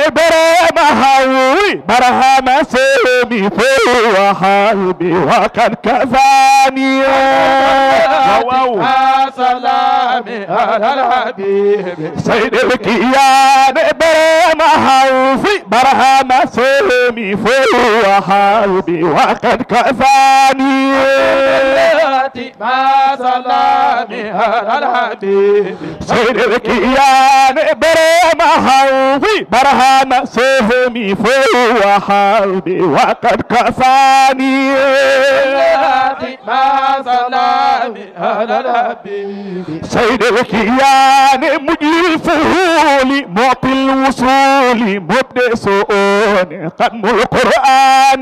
إبراهيم هوي برهام سلمي فهو حلبي وقد كفاني سلامي على الحبيب سيد الكيان إبراهيم هوي برهام سلمي فهو حلبي وقد كفاني ما سلامي على الحبيب سيد الكيان إبراهيم هوي برهام سهمي فهو حلبي وقد كفاني ما سلامي على الحبيب سيد الكيان مجري الفهول معطي الوصول مبدئ سؤون قدم القرآن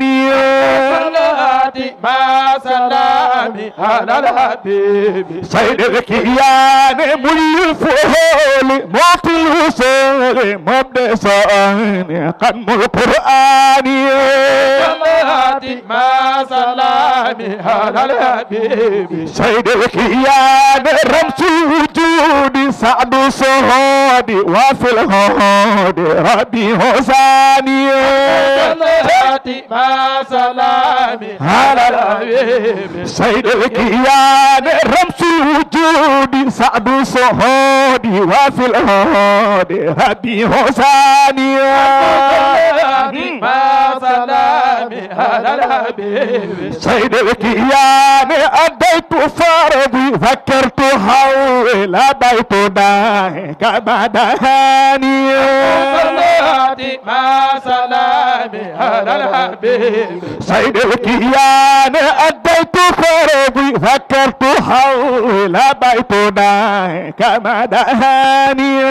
ما سلامي على الحبيب سيد الكيان مجري الفهول معطي الوصول مبدئ سؤون قدم القرآن ما سلامي على الحبيب سيد الكيان رمز الوجود سعد صهود وفي الهود ربي حساني ما سلامي على الحبيب سيد الكيان رمز الوجود سعد صهود وفي الهود ربي حساني ما سلامي على الحبيب سيد الكيان أديت فرضي ذكرت حول بيت داهك بعد هاني ما سلامي على الحبيب سيد الكيان أديت فرضي ذكرت حول بيت داهك بعد هاني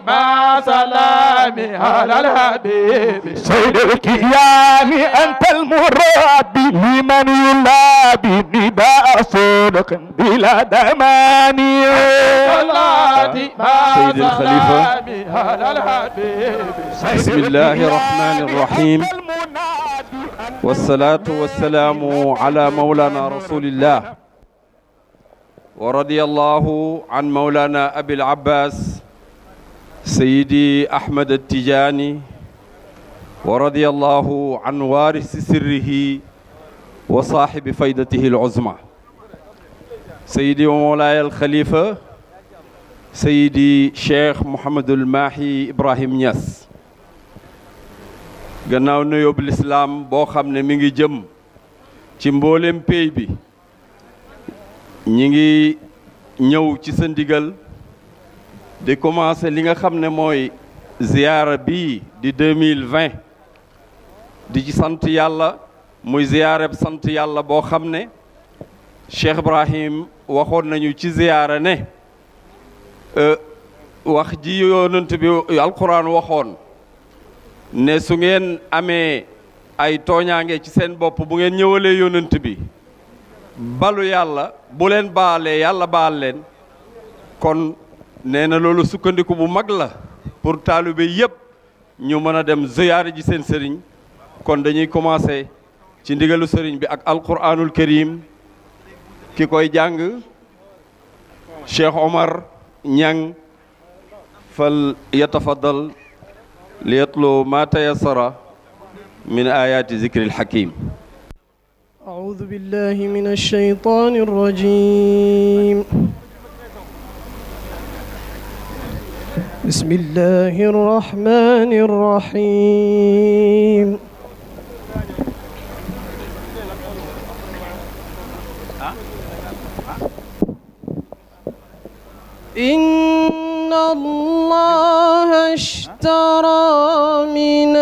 ما سلامي على الحبيب سيد الكيان أنت المراد لمن يلابي نداء صدق بلا دماني سيد الخليفة بسم الله الرحمن الرحيم والصلاة والسلام على مولانا رسول الله ورضي الله عن مولانا أبي العباس سيدي أحمد التجاني ورضي الله عن وارث سره وصاحب فيدته العظمى سيدي ومولاي الخليفة سيدي شيخ محمد الماحي إبراهيم نياس gannaaw nuyoo bu lislaam boo xam ne mi ngi jëm ci mboolem pays bi ñi ngi ñëw ci sa ndigal di commencer li nga xam ne mooy ziyaara bii di 2020 di ci sant yàlla muy ziyaara sant yàlla boo xam ne Cheikh Ibrahim waxoon nañu ci ziyaara ne wax ji yonent bi alquran waxoon ne su ngeen amee ay tooñaange ci seen bopp bu ngeen ñëwalee yonent bi balu yàlla bu leen baalee yàlla baal leen kon nee na loolu sukkandiku bu mag la pour taalibe yépp ñu mën a dem ziyaara ji seen sëriñ kon dañuy commencer ci ndigalu sëriñ bi ak alquranul karim ki koy jàng Cheikh Omar Ñang fal yatafaddal liyatlu ma tayassara min ayati zikril hakim. أعوذ بالله من الشيطان الرجيم بسم الله الرحمن الرحيم إن الله اشترى من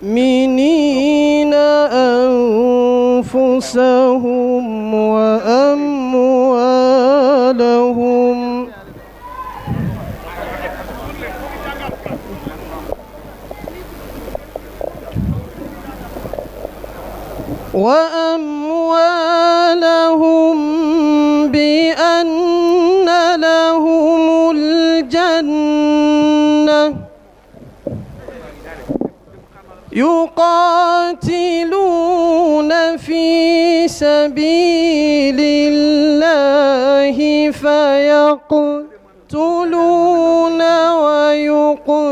المؤمنين أنفسهم وأموالهم بأن لهم الجنة يقاتلون في سبيل الله فيقتلون يقتلون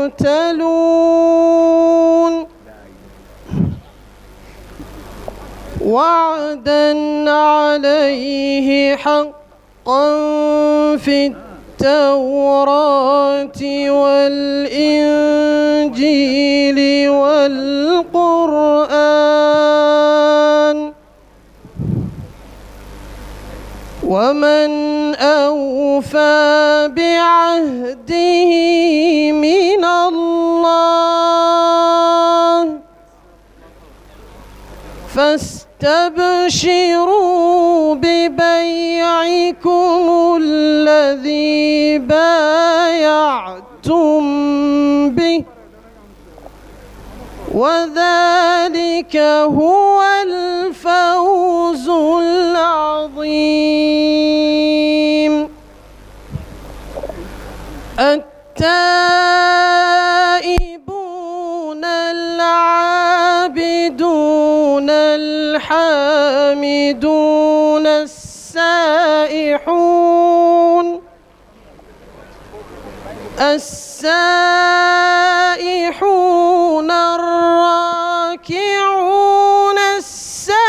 ويقتلون وعدا عليه حقا في التوراة والإنجيل والقرآن ومن أوفى بعهده من الله فاستبشروا ببيعكم الذي بايعتم به وذلك هو الفوز العظيم. التائبون العابدون الحامدون السائحون الراكعون الساجدون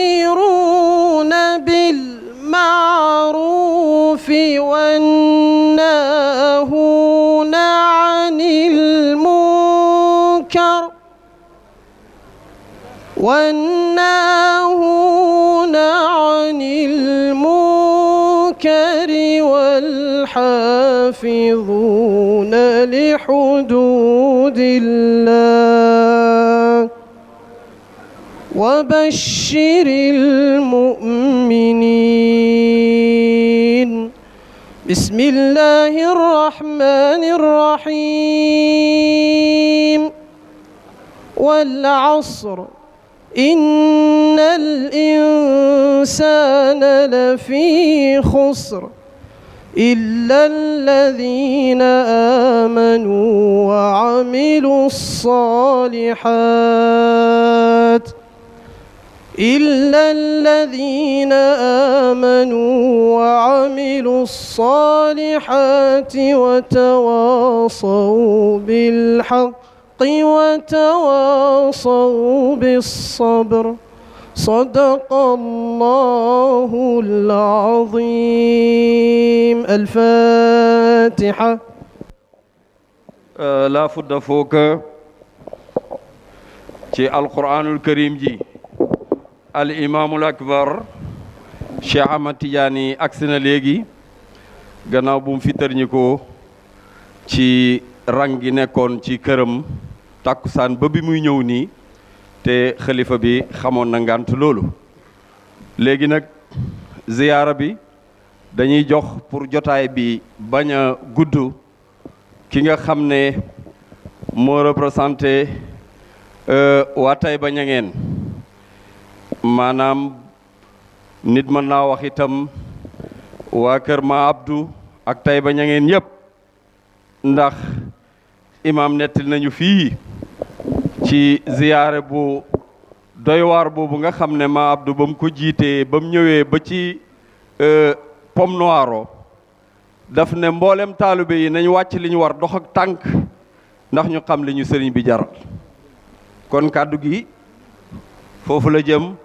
الآمرون بالمعروف والناهون عن المنكر والحافظون لحدود الله وبشر المؤمنين. بسم الله الرحمن الرحيم. والعصر إن الإنسان لفي خسر إلا الذين آمنوا وعملوا الصالحات وتواصوا بالحق وتواصوا بالصبر. صدق الله العظيم. الفاتحة. لا فد فوق ci alquranul karim ji al imaamul akbar Cheikh Ahmad Tidiane agsi na léegi gannaaw bu mu fi tërñi ko ci rang gi nekkoon ci këram takkusaan ba bi muy ñëw nii te xalifa bi xamoon na ngànt loolu. léegi nag ziyaara bi dañuy jox pour jotaay bi bañ a gudd ki nga xam ne moo représenté waa Taïba Niangène maanaam nit mën naa wax itam waa kër Ma Abdou ak Taïba Niangène yëpp ndax imam nettil nañu fii ci ziyaare bu doy waar boobu nga xam ne Ma Abdou ba mu ko jiitee ba mu ñëwee ba ci Pomme Noiro daf ne mboolem taalibe yi nañ wàcc li ñu war dox ak tànk ndax ñu xam li ñu sëriñ bi jaral. kon kàddu gi foofu la jëm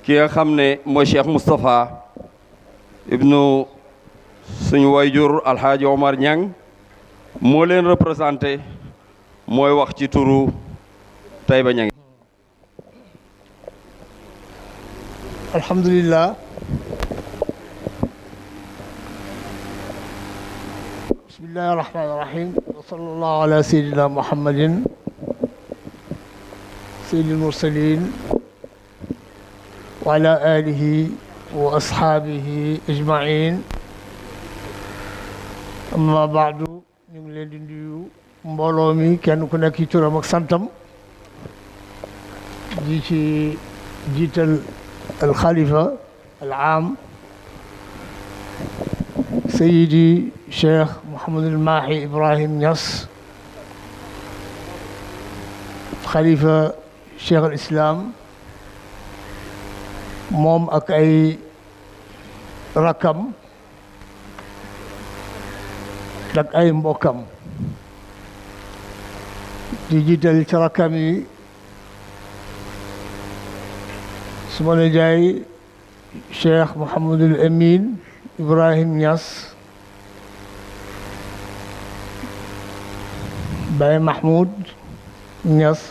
ki nga xam ne mooy Cheikh Moustapha ibnu suñu wayjur Alhaaji Omar Niang moo leen représenté mooy wax ci turu Taïba Niangène. alhamdulillah. bismillahi rahmani rahim wa sallallahu ala sayyidina muhammadin sayyidil mursalin wa ala alihi wa ashabihi ajmain. amma baadu ñu ngi leen di nuyu mbooloo mi kenn ku nekk ci turam ak santam di ci jiital alxalifa alaam sayidi cheikh Mouhamadul Mahi Ibrahim Niass xalifa cheikh al islam moom ak ay rakkam ak ay mbokkam di jiital ci rakkam yi suma nijaay cheikh Mouhamadul Amin Ibrahim Niass, Baye Mahmoud Niass,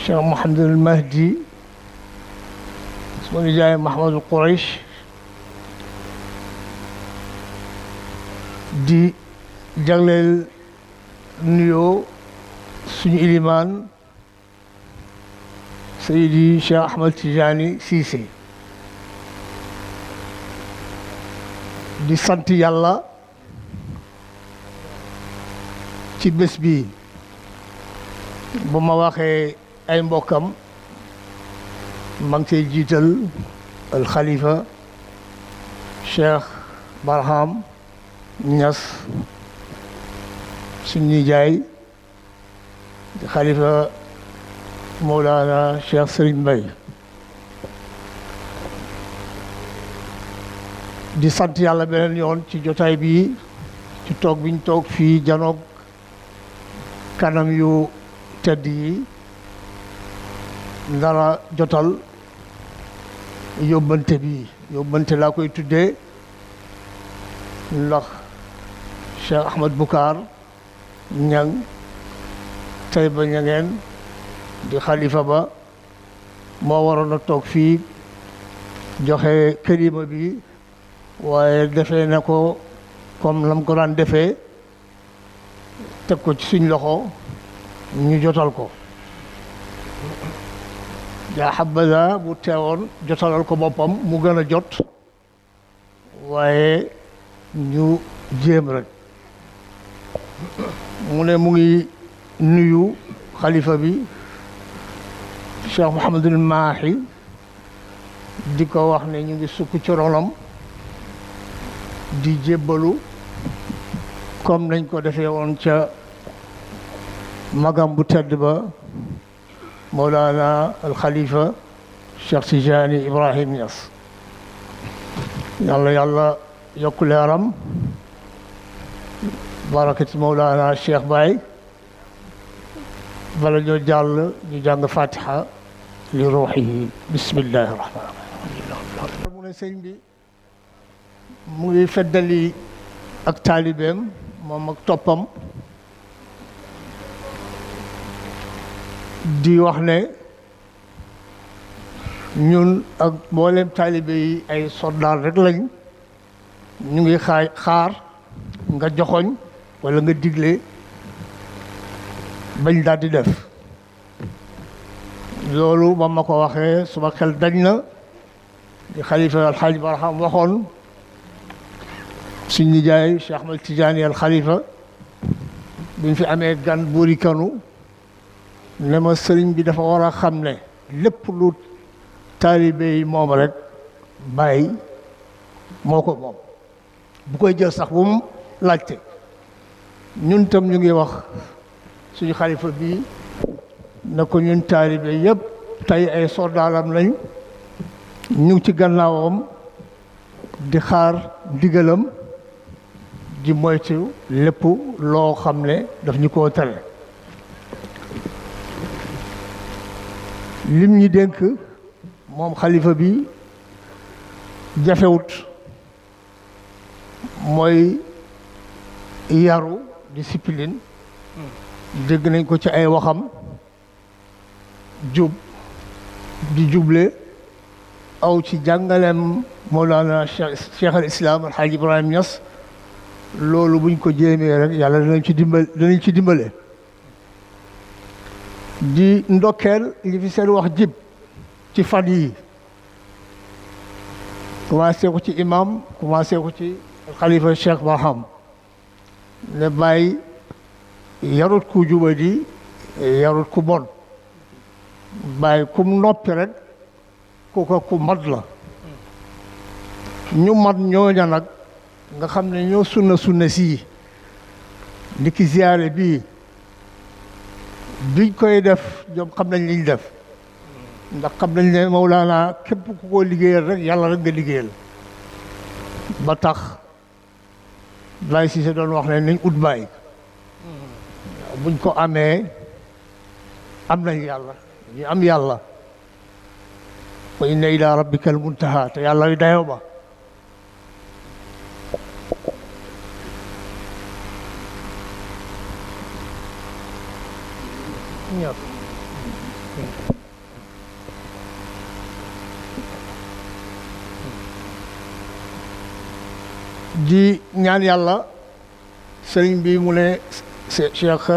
cheikh Mouhamadul Mahdi, suma nijaay Mahamadul Quraysh, di jagleel nuyoo suñu ilimaan Seydi Cheikh Ahmed Tidiane Cissé di sant yàlla ci bés bi bu ma waxee ay mbokkam ma ngi cay jiital al xalifa Cheikh Barham Niass suñu nijaay di xalifa Mawlana Cheikh Serigne Mbaye di sant yàlla beneen yoon ci jotaay bi ci toog biñ toog fii janoog kanam yu tedd yi ndara jotal yóbbante bi yóbbante laa koy tuddee ndax Cheikh Ahmed Boucar Ñang tey ba ñangeen di xalifa ba moo waroon a toog fii joxe kalima bi waaye defee na ko comme lam ko daan defee teg ko ci suñ loxo ñu jotal ko yaa xabada bu teewoon jotalal ko boppam mu gën a jot waaye ñu jéem rek mu ne mu ngi nuyu xalifa bi Cheikh Mouhamadul Mahi di ko wax ne ñu ngi sukk ci ronam di jébbalu comme nañ ko defee woon ca magam bu tedd ba Mawlana al Khalifa Cheikh Tidiane Ibrahim Niass yàlla yokk leeram barakati Mawlana Cheikh Baye bala ñoo jàll ñu jàng fatiha li ruuxihi bismillahi rahmaani rahiim mu ne sëñ bi mu ngi feddali ak taalibeem moom ak toppam di wax ne ñun ak mboolem taalibe yi ay soldaar rek lañ ñu ngi xaar nga joxoñ wala nga digle bañ daal di def loolu ba ma ko waxee suma xel dañ na di xalifa alxaaji Barham waxoon suñ nijaay Cheikh Ahmed Tidiane al xalifa biñ fi amee gan buuri kanu ne ma sëriñ bi dafa war a xam ne lépp lu taalibe yi moom rek bàyyi moo ko moom bu koy jël sax bu mu laajte ñun tam ñu ngi wax suñu xalifa bii na ko ñun taalibe yëpp tey ay soldaaram lañ ñu ngi ci gannaawam di xaar ndigalam di moytu lépp loo xam ne daf ñu koo tere lim ñi dénk moom xalifa bi jafewut mooy yaru discipline dégg nañ ko ci ay waxam jub di juble aw ci jàngaleem Mawlana Cheikh al Islam Alhaji Ibrahim Niass loolu buñ ko jéemee rek yàlla danañ ci dimbale di ndokkeel li fi seen wax jib ci fan yi commencé ko ci imam commencé ko ci xalifa Cheikh Barham ne bàyyi yarut ku jubadi yarut ku bon bàyyi kum noppi rek ku mat la ñu mat ñooña nag nga xam ne ñoo sunna sii ndi ki ziyaare bii biñ koy def ñoom xam nañ liñ def ndax xam nañ ne Mawlaana képp ku ko liggéeyal rek yàlla rek nga liggéeyal ba tax Baye Cissé doon wax ne nañ ut Baye buñ ko amee am nañ yàlla ñu am yàlla wa inna ila rabbika al muntaha te yàlla yu dayoo ba di ñaan yàlla sëriñ bi mu ne Cheikh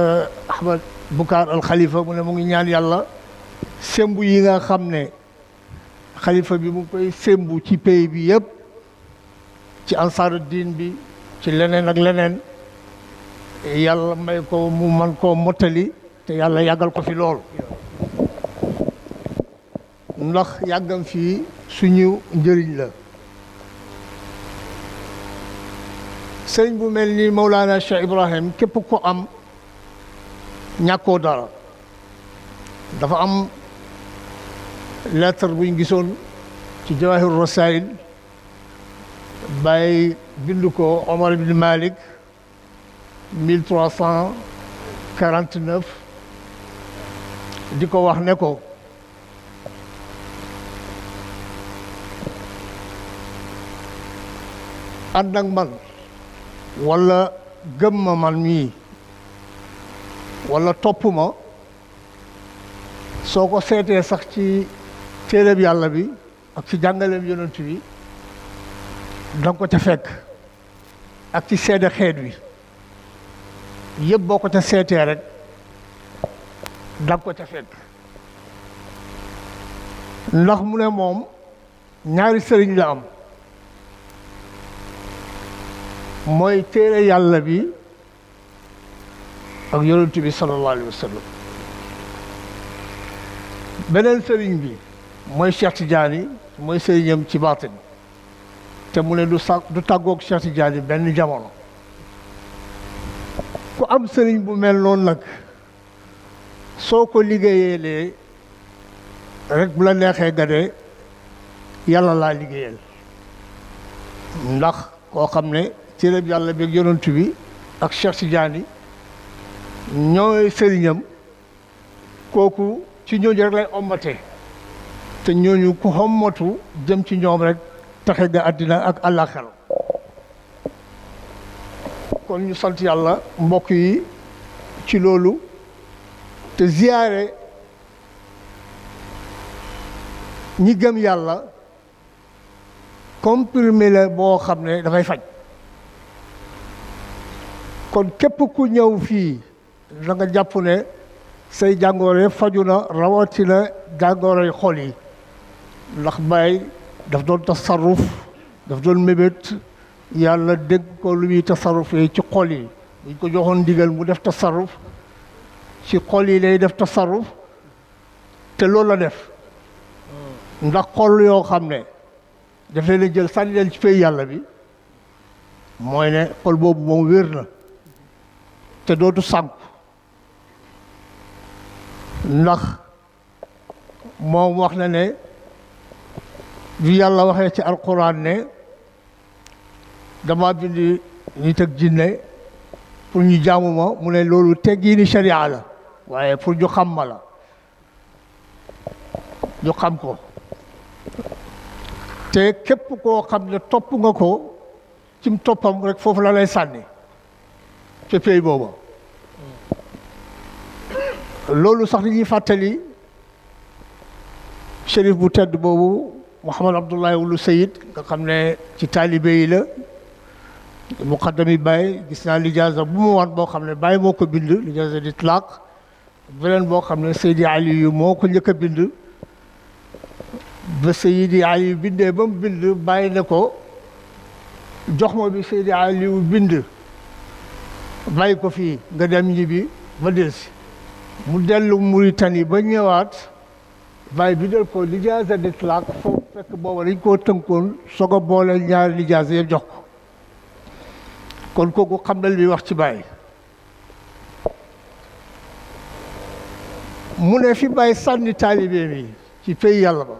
Ahmed Boucar al Khalifa mu ne mu ngi ñaan yàlla sembu yi nga xam ne xalifa bi mu ngi koy sembu ci pays bi yëpp ci ansaaru diin bi ci leneen ak leneen yàlla may ko mu man koo mottali te yàlla yàggal ko fi lool ndax yàggam fii suñu njëriñ la sëriñ bu mel ni Mawlana Cheikh Ibrahim képp ko am ñàkkoo dara dafa am lettre buñ gisoon ci Jawahir Rasail Baye bind ko Omar ibn Malik 1349 di ko wax ne ko ànd ak man wala gëm ma man mii wala topp ma soo ko seetee sax ci téereb yàlla bi ak ci jàngaleem yonent bi danga ko ca fekk ak ci seede xeet wi yëpp boo ko ca seetee rek danga ko ca fekk ndax mu ne moom ñaari sëriñ la am mooy téere yàlla bi ak yonent bi sallallahu alayhi wa sallam beneen sëriñ bi mooy Cheikh Tidiane mooy sëriñam ci baatin te mu ne du tàggoog Cheikh Tidiane benn jamono ku am sëriñ bu mel noonu nag soo ko liggéeyalee rek bu la neexee nga ne yàlla laa liggéeyal ndax koo xam ne téereb yàlla bi ak yonent bi ak Cheikh Tidiane ñooy sëriñam kooku ci ñooñu rek lay ommate te ñooñu ku xommatu jëm ci ñoom rek taxe nga àddina ak àllaaxira kon ñu sant yàlla mbokk yi ci loolu te ziyaare ñi gëm yàlla comprimé la boo xam ne dafay faj kon képp ku ñëw fii da nga jàpp ne say jàngoro faju na rawatina jàngoroy xol yi ndax Baay daf doon tasarruf daf doon mébét yàlla dégg ko lu muy tasarrufee ci xol yi buñ ko joxoon ndigal mu def tasarruf ci xol yi lay def tasarruf te loolu la def ndax xol yoo xam ne daf leen a jël sànni leen ci pay yàlla bi mooy ne xol boobu moom wér na te dootu sànku ndax moom wax na ne bi yàlla waxee ci alquran ne dama bind nit ak jinne pour ñu jaamu ma mu ne loolu teggiini sharia la waaye pour ñu xam ma la ñu xam ko te képp koo xam ne topp nga ko cim toppam rek foofu la lay sànni te pay booba loolu sax dañuy fàttali shérif bu tedd boobu Mouhamad Abdoulaye Wulu Sayid nga xam ne ci taalibe yi la muqaddami Baye gis naa lijaasa bu mu wan boo xam ne Baye moo ko bind lijaasa di tlaq beneen boo xam ne Seydi Aliyu moo ko njëkk a bind ba Seydi Aliyu bindee ba mu bind Baye ne ko jox ma bi Seydi Aliyu bind bàyyi ko fii nga dem ñibbi ba delsi mu dellu Mauritanie ba ñëwaat Baye bindal ko lijaasa di tlaq foofu fekk booba dañ koo tënkoon soog a boole ñaari lijaasa yëpp jox ko kon kooku xam na li wax ci Baye mu ne fi bàyyi sànni taalibe mi ci pays yàlla ba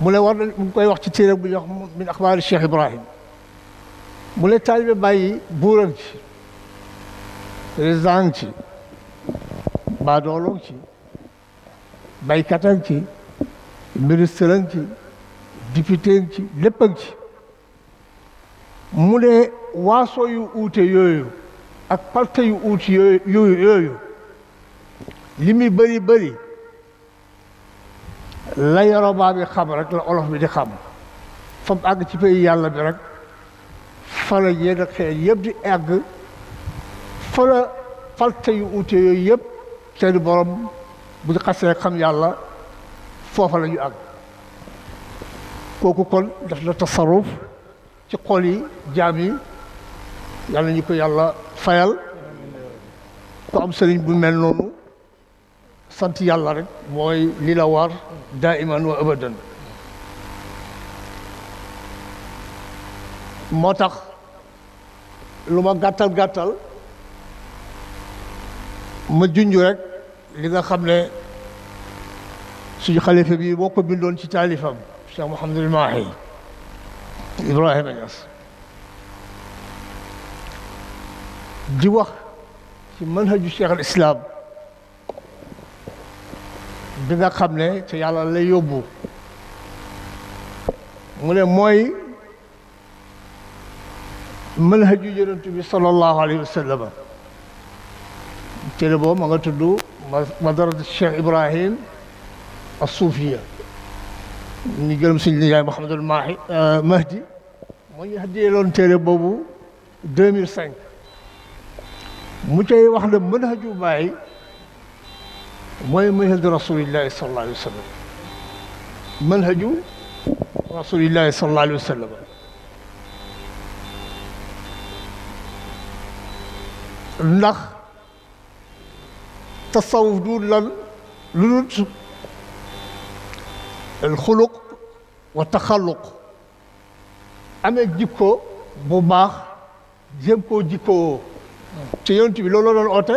mu ne war na mu ngi koy wax ci téere bu ñuy wax min axbaari Cheikh Ibrahim mu ne taalibe bàyyi buuram ci président ci baadooloo ci baykatam ci ministre ci député ci lépp ci mu ne waaso yu uute yooyu ak palte yu uute yooyu li muy bëri la yorobaa bi xam rek la olof bi di xam fa mu àgg ci pays yàlla bi rek fa la yenn xeet yëpp di àgg fa la palte yu uute yooyu yëpp seen borom bu ñu xasee xam yàlla foofa la ñu àgg kooku kon def na tasaruf ci xol yi jaam yi yàlla ñu ko yàlla fayal ko am sëriñ bu mel noonu sant yàlla rek mooy li la war daiman wa abadan moo tax lu ma gàttal ma junj rek li nga xam ne suñu xalifa bi boo ko bindoon ci taalifam Cheikh Mouhamadul Mahi Ibrahima Niass di wax ci manhaju Cheikh al Islam bi nga xam ne te yàlla lay yóbbu mu ne mooy manhaju yonent bi sallallahu alayhi wa sallam téere boobu ma nga tudd madarat Cheikh Ibrahim as-Suufiya ñu gërëm suñu nijaay Mouhamadul Mahdi moo ñu hadiyeeloon téere boobu 2005 mu cay wax ne manhaju Baay mooy manhaju rasulillahi sallallahu alayhi wa sallam manhaju rasulillahi sallallahu alayhi wa sallam ndax tasawuf du lan lu dul alxuluq wa taxalluq amee jikko bu baax jéem koo jikkoo te yonent bi loolu la doon oote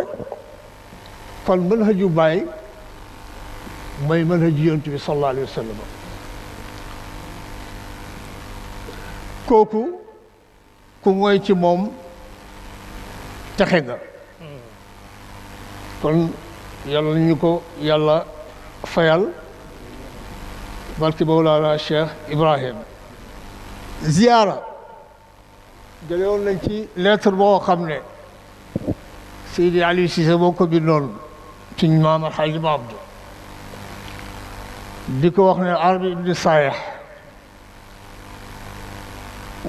kon manhaju Baay mooy manhaju yonent bi sallallahu alayhi wa sallam kooku ku mooy ci moom texe nga kon yàlla ñu ko yàlla fayal barke Mawlana Cheikh Ibrahim ziyaara jële woon nañ ci lettre boo xam ne Seydi Ali Cissé boo ko bindoon suñ maam Alxaaji Maabdu di ko wax ne Arabi ibn Saalih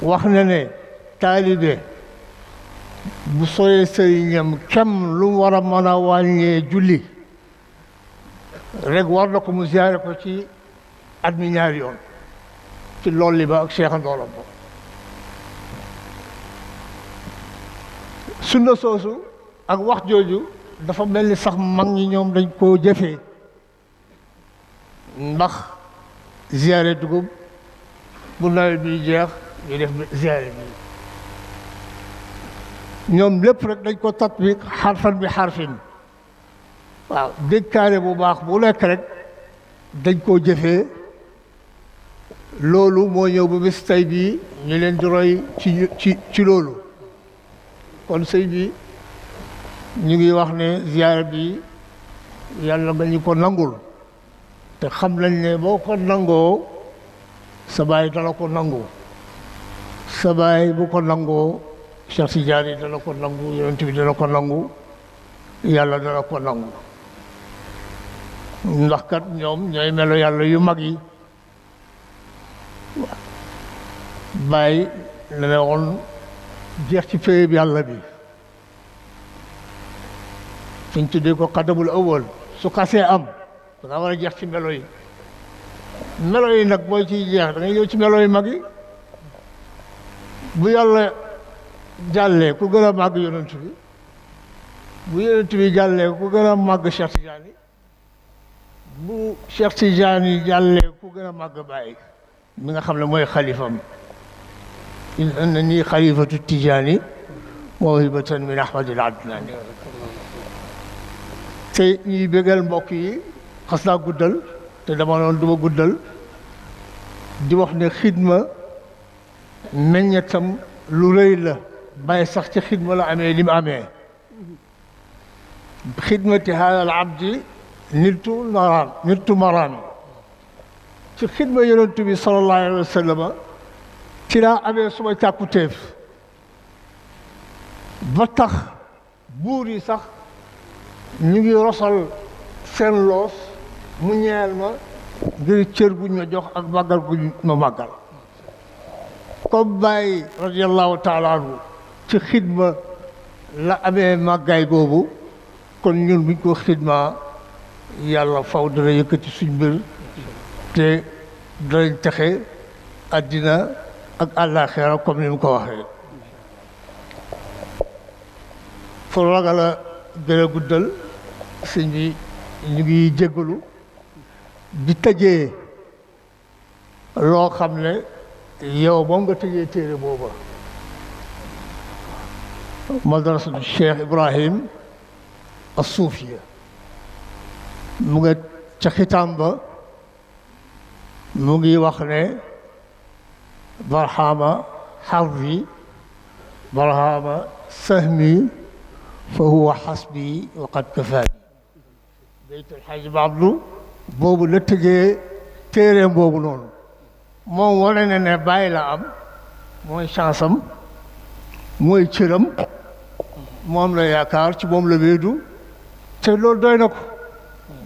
wax na ne taalibe bu sooyee sëriñam kem lu mu war a mën a wàññee julli rek war na ko mu ziyaare ko ci at mi ñaari yoon ci loolu li ba ak Cheikh Ndoolam ba sunna soosu ak wax jooju dafa mel ni sax mag ñi ñoom dañ koo jëfee ndax ziyaare dugub bu nawet bi jeex ñu def ziyaare bi ñoom lépp rek dañ ko tatbiq xarfan bi xarfin waaw dénkaane bu baax bu nekk rek dañ koo jëfee loolu moo ñëw ba bés tey bii ñu leen di roy ci loolu kon sëy bi ñu ngi wax ne ziyaara bi yàlla nga ñu ko nangul te xam nañ ne boo ko nangoo sa baay dana ko nangu sa baay bu ko nangoo Cheikh Tidiane dana ko nangu yonent bi dana ko nangu yàlla dana ko nangu ndax kat ñoom ñooy melo yàlla yu mag yi bàyyi ne ne woon jeex ci péyeb yàlla bi suñ tuddee ko xadamul awwal su xasee am da nga war a jeex ci melo yi nag booy ciy jeex da ngay ñëw ci melo yi mag yi bu yàlla jàllee ku gën a màgg yonent bi bu yonent bi jàllee ku gën a màgg Cheikh Tidiane bu Cheikh Tidiane jàllee ku gën a màgg Baay mi nga xam ne mooy xalifam in annani xalifatu Tidiane mawhibatan min Ahmadil Adnani te ñuy bégal mbokk yi xas naa guddal te dama noonu duma guddal di wax ne xidma meññetam lu rëy la bàyyi sax ci xidma la amee li mu amee xidmati haada al abdi niltu maraami ci xidma yonent bi sallallahu alayhi wa sallam ci laa amee suma càkkutéef ba tax buur yi sax ñu ngi rosal seen loos mu ñeel ma ngir cër buñ ma jox ak màggal buñ ma màggal comme Baye radiallahu taala anhu ci xidma la amee màggaay boobu kon ñun buñ ko xidma yàlla faw dana yëkkati suñ mbir te danañ texe àddina ak àllaaxira comme ni mu ko waxee fu ragal a gën a guddal sëñ bi ñu ngi jéggalu di tëjee loo xam ne yow moom nga tëjee téere booba madrasatu Cheikh Ibrahim as-Suufiya mu nga ca xitaam ba mu ngi wax ne barhama xarri barhama sahmi fa huwa xasbi wa qad kafaani baytul xaaj Abdu boobu la tëjee téereem boobu noonu moom wane na ne bàyyi la am mooy chance am mooy cëram moom la yaakaar ci moom la wéedu te loolu doy na ko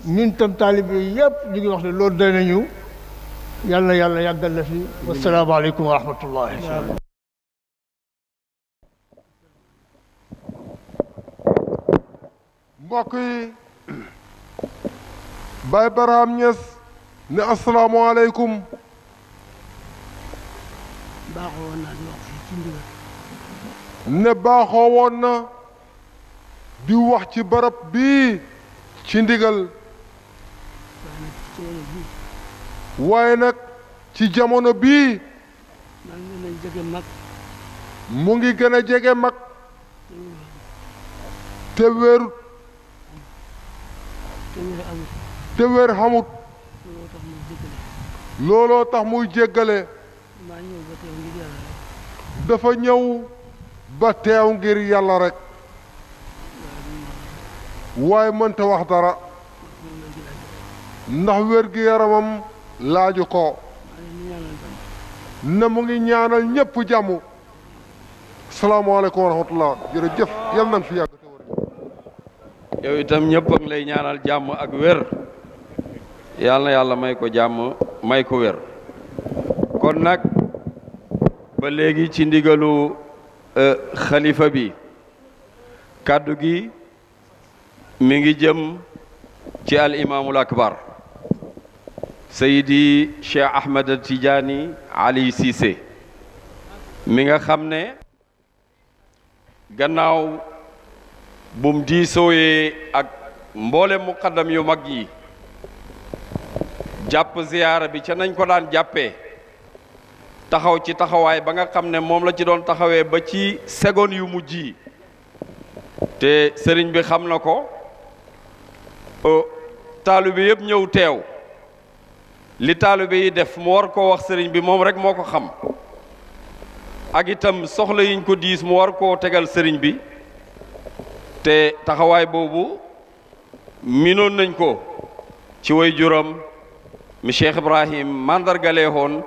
ñun tam taalibe yi yëpp ñu ngi wax ne loolu doy nañu yàlla yàlla yàggal la fi wasalaamaaleykum wa rahmatullahi mbokk yi Baye Barham Niass ne asalaamaaleykum ne baaxoo woon na di wax ci barab bii ci ndigal waaye nag ci jamono bii mu ngi gën a jege mag te wérut te wér xamut looloo tax muy jéggale dafa ñëw ba teew ngir yàlla rekk waaye mënta wax dara ndax wér gi yaramam laaju ko na mu ngi ñaanal ñépp jàmm salaamaaleykum wa rahmatullah jërëjëf yal nañ fi yàgg te wér yow itam ñëpp a ngi lay ñaanal jàmm ak wér yal na yàlla may ko jàmm may ko wér kon nag ba léegi ci ndigalu xalifa bi kàddu gi mi ngi jëm ci al imaamul akbar sayidi Cheikh Ahmed Tidiane Ali Cissé mi nga xam ne gannaaw bum diisooyee ak mboole muqaddam yu mag yi jàpp ziyaara bi ca nañ ko daan jàppee taxaw ci taxawaay ba nga xam ne moom la ci doon taxawee ba ci seconde yu mujj yi te sëriñ bi xam na ko taalibe yëpp ñëw teew li taalibe yi def mu war koo wax sëriñ bi moom rek moo ko xam ak itam soxla yiñ ko diis mu war koo tegal sëriñ bi te taxawaay boobu minoon nañ ko ci way juram mi Cheikh Ibrahim mandargalee woon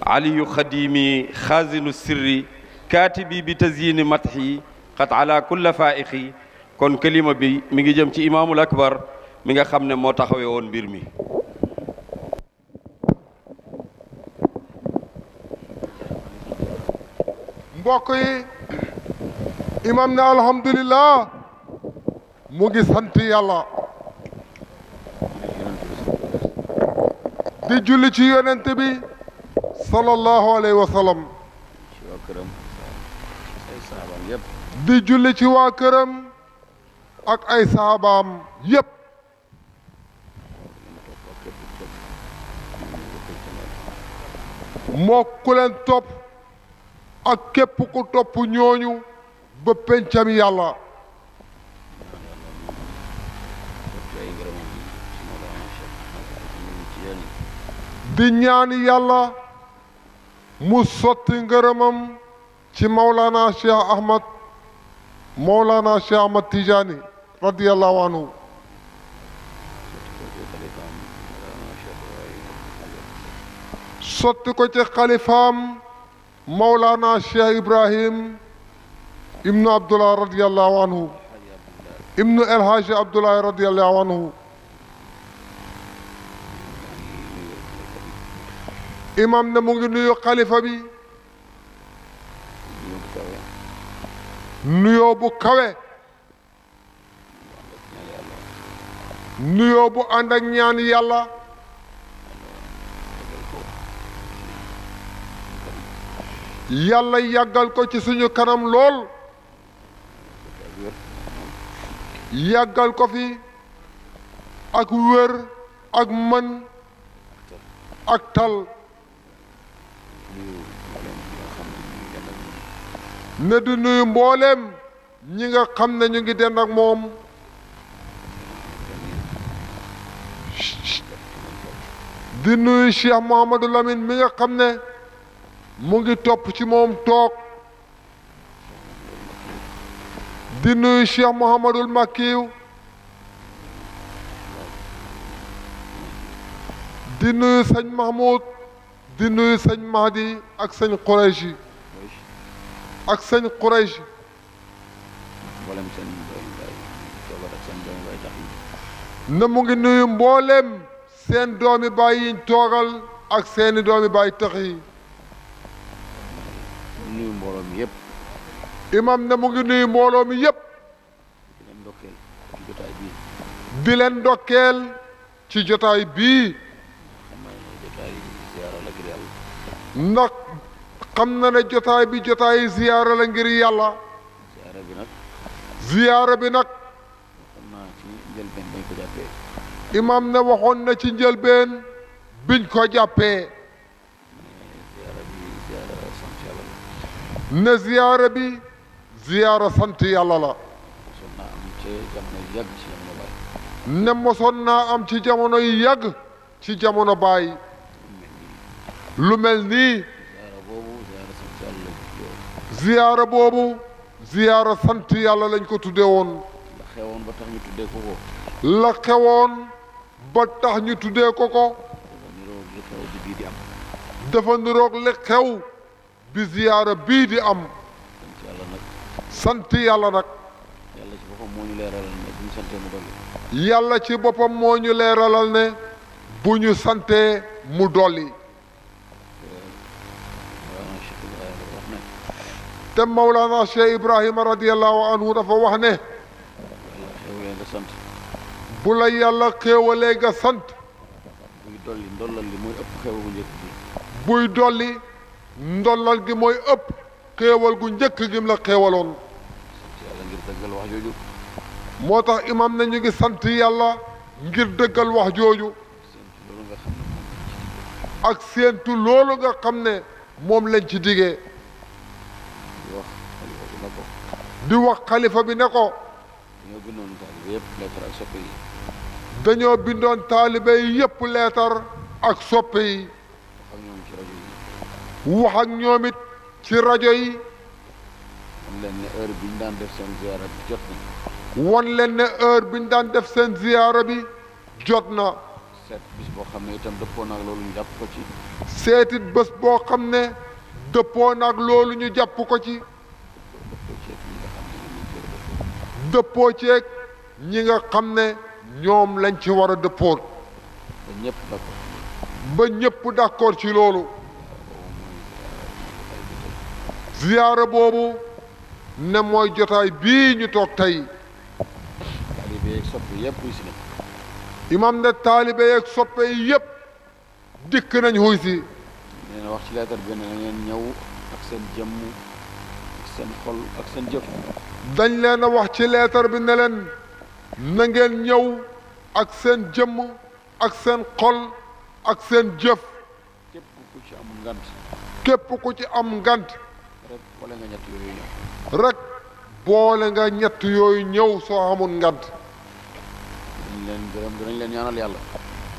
aliyu xadimi xaazinu sirri kaatibi bi tazyini matxi xat ala kulla faaixi kon kalima bi mi ngi jëm ci imaamul akbar mi nga xam ne moo taxawee woon mbir mi mbokk yi imam ne alhamdulillah mu ngi sant yàlla di julli ci yonent bi sallallahu alayhi wa sallam di julli ci waa këram ak ay saabaam yépp moo ku leen topp ak képp ku topp ñooñu ba pencam yàlla di ñaan yàlla mu sotti ngërëmam ci Mawlana Cheikh Ahmad Tidiane radiyallahu anhu sotti ko ci xalifaam Mawlana Cheikh Ibrahim ibnu Abdullah radiyallahu anhu ibnu El Hadji Abdoulaye radiyallahu anhu imam ne mu ngi nuyu xalifa bi nuyoo bu kawe nuyoo bu ànd ak ñaan yàlla yàlla yàggal ko ci suñu kanam lool yàggal ko fi ak wér ak mën ak tal ne du nuyu mbooleem ñi nga xam ne ñu ngi dend ak moom di nuyu Cheikh Mouhamadou Lamine mi nga xam ne mu ngi topp ci moom toog di nuyu Cheikh Mouhamadoul Makkiyu di nuyu sëñ Mahmoud di nuyu sëñ Mahdi ak sëñ Qurayshi ak sëñ Quraysh na mu ngi nuyu mbooleem seen doomi baay yiñ toogal ak seeni doomi baay tax yi nuyu mbooloo mi yëpp imam ne mu ngi nuyu mbooloo mi yëpp di leen ndokkeel ci jotaay bii ndax xam na ne jotaay bi jotaay ziyaara la ngir yàlla ziyaara bi nag imam ne waxoon na ci njëlbeen biñ ko jàppee ne ziyaara bi ziyaara sant yàlla la ne mosoon naa am ci jamono yu yàgg ci jamono baay lu mel nii ziyaara boobu ziyaara sant yàlla lañ ko tudde woon la xewoon ba tax ñu tuddee ko ko dafa niroog li xew bi ziyaara bii di am sant yàlla nag yàlla ci boppam moo ñu leeralal ne bu ñu santee mu dolli te Mawlana Cheikh Ibrahima radiyallahu anhu dafa wax ne bu la yàlla xéewalee nga sant buy dolli ndollal li mooy ëpp xéewal gu njëkk gi buy dolli ndollal gi mooy ëpp xéewal gu njëkk gim la xéewaloon yàlla ngir dëggal wax jooju moo tax imam na ñu ngi sant yàlla ngir dëggal wax jooju ak séentu loolu nga xam ne moom lañ ci digee di wax xalifa bi ne ko dañoo bindoon taalibe yi yépp leetar ak soppe yi wax ak ñoom it ci rajo yi wan leen ne heure bi ñu daan def seen ziyaara bi jot na seet bis boo xam ne itam dëppoo naag loolu ñu jàpp ko ci seetit bés boo xam ne dëppoo naag loolu ñu jàpp ko ci dëppoo ceeg ñi nga xam ne ñoom lañ ci war a dëppoon ba ñëpp d'accord ci loolu ziyaara boobu ne mooy jotaay bii ñu toog tey taalibe yeeg soppe yëpp wuy si nañ imam ne taalibe yeeg soppe yi yëpp dikk nañ xuy si nee na wax ci leetar bi ne na ngeen ñëw ak seen jëmm ak seen xol ak seen jëf dañ leen a wax ci leetar bi ne leen na ngeen ñëw ak seen jëmm ak seen xol ak seen jëf képp ku ci am ngant képp ku ci am ngant rek boole nga ñett yooyu ñëw rek boole nga ñett yooyu ñëw soo amul ngant dinañ leen gërëm dinañ leen ñaanal yàlla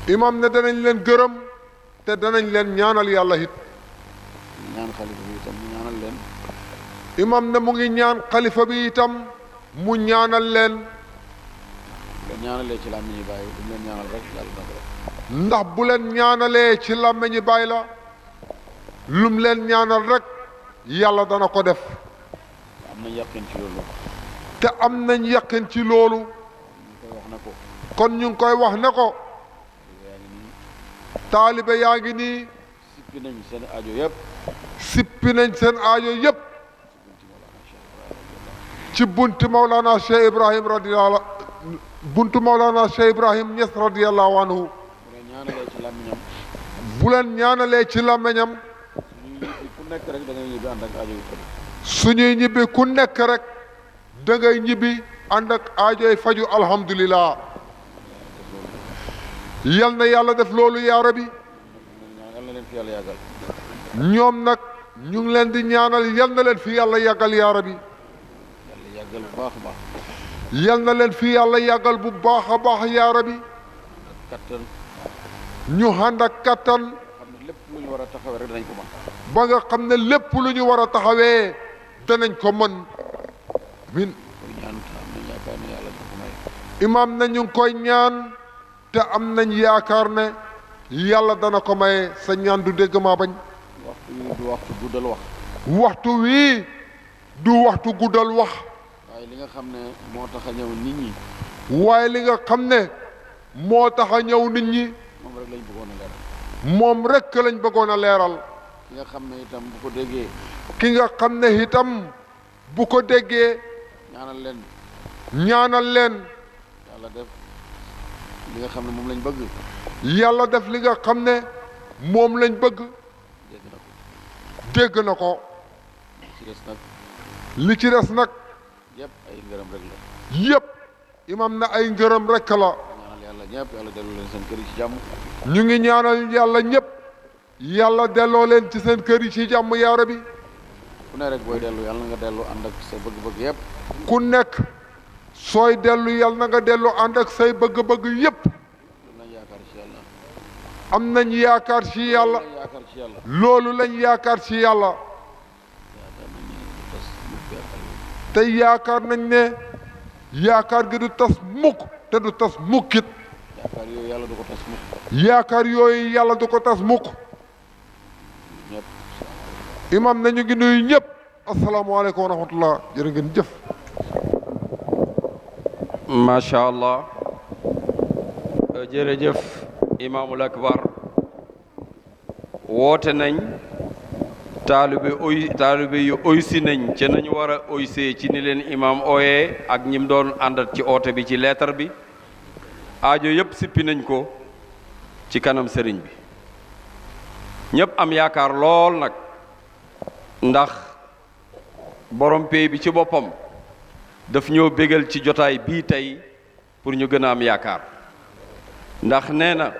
imam ne danañ leen gërëm te danañ leen ñaanal yàlla it. ñaan xalifa bi itam mu ñaanal leen. imam ne mu ngi ñaan xalifa bi itam mu ñaanal leen. nga ñaanalee ci làmmiñi bàyyi du leen ñaanal rek yàlla dana ko def. ndax bu leen ñaanalee ci làmmiñi bàyyi la lum leen ñaanal rek yàlla dana ko def. am nañ yàqin ci loolu. te am nañ yàqin ci loolu. ñu koy wax ne ko. kon ñu ngi koy wax ne ko. taalibe yaa ngi nii. sippi nañ seen aajo yëpp. sippi nañ seen aajo yëpp. ci buntu Mawlana Cheikh Ibrahim radiyallahu buntu Mawlana Cheikh Ibrahim Niass radiyallahu anhu. bu leen ñaanalee ci làmmiñam. ku nekk rek da ngay ñibbi ànd ak aajo yu faju. suñuy ñibbi ku nekk rek da ngay ñibbi ànd ak aajoy faju alhamdulillah. yal na yàlla def loolu yaa rabbi. yal na leen fi yàlla yàggal. ñoom nag ñu ngi leen di ñaanal yal na leen fi yàlla yàggal yaa rabbi. yàlla yàggal bu baax a baax. yal na leen fi yàlla yàggal bu baax a baax yaa rabbi. kattan. ñu ànd ak kattan. xam ne lépp lu ñu war a taxawee rek danañ ko mën. ba nga xam ne lépp lu ñu war a taxawee danañ ko mën. min imaam na ñu ngi koy ñaan te am nañ yaakaar ne yàlla dana ko maye sa ñaan du dégg maa bañ. waxtu wi du waxtu guddal wax. waxtu wii du waxtu guddal wax. waaye li nga xam ne moo tax a ñëw nit ñi. waaye li nga xam ne moo tax a ñëw nit ñi. moom rek lañ bëggoon a leeral. moom rek lañ bëggoon a leeral. ki nga xam ne itam bu ko déggee. ki nga xam ne itam bu ko déggee. ñaanal leen. ñaanal leen. yàlla def li nga xam ne moom lañ bëgg. yàlla def li nga xam ne moom lañ bëgg. dégg na ko. ci des nag. li ci des nag. yëpp ay ngërëm rek la. yëpp imam na ay ngërëm rek la. ñaanal yàlla ñëpp yàlla dellu leen seen kër yi ci jàmm. ñu ngi ñaanal yàlla ñëpp. yàlla delloo leen ci seen kër yi ci jàmm yaa rabbi. ku ne rek booy dellu yàlla na nga dellu ànd ak sa bëgg-bëgg yëpp. ku nekk sooy dellu yàlla na nga dellu ànd ak say bëgg-bëgg yëpp. am nañ yaakaar ci yàlla. loolu lañ yaakaar ci yàlla. te yaakaar nañ ne yaakaar gi du tas mukk te du tas mukkit. yaakaar yooyu yàlla du ko tas mukk. yaakaar yooyu yàlla du ko tas mukk. imam nañu ngi nuyu ñëpp. asalaamaaleykum wa rahmatullah jërë ngeen jëf. macha allah jërëjëf imaamul akbar woote nañ taalibe yu oysi nañ ci nañu war a oysee ci ni leen imaam ooyee ak ñim doon àndat ci oote bi ci leetar bi aajo yëpp sippi nañ ko ci kanam sëriñ bi ñëpp am yaakaar lool nag ndax borom pey bi ci boppam daf ñoo bégal ci jotaay bii tey pour ñu gën a am yaakaar ndax nee na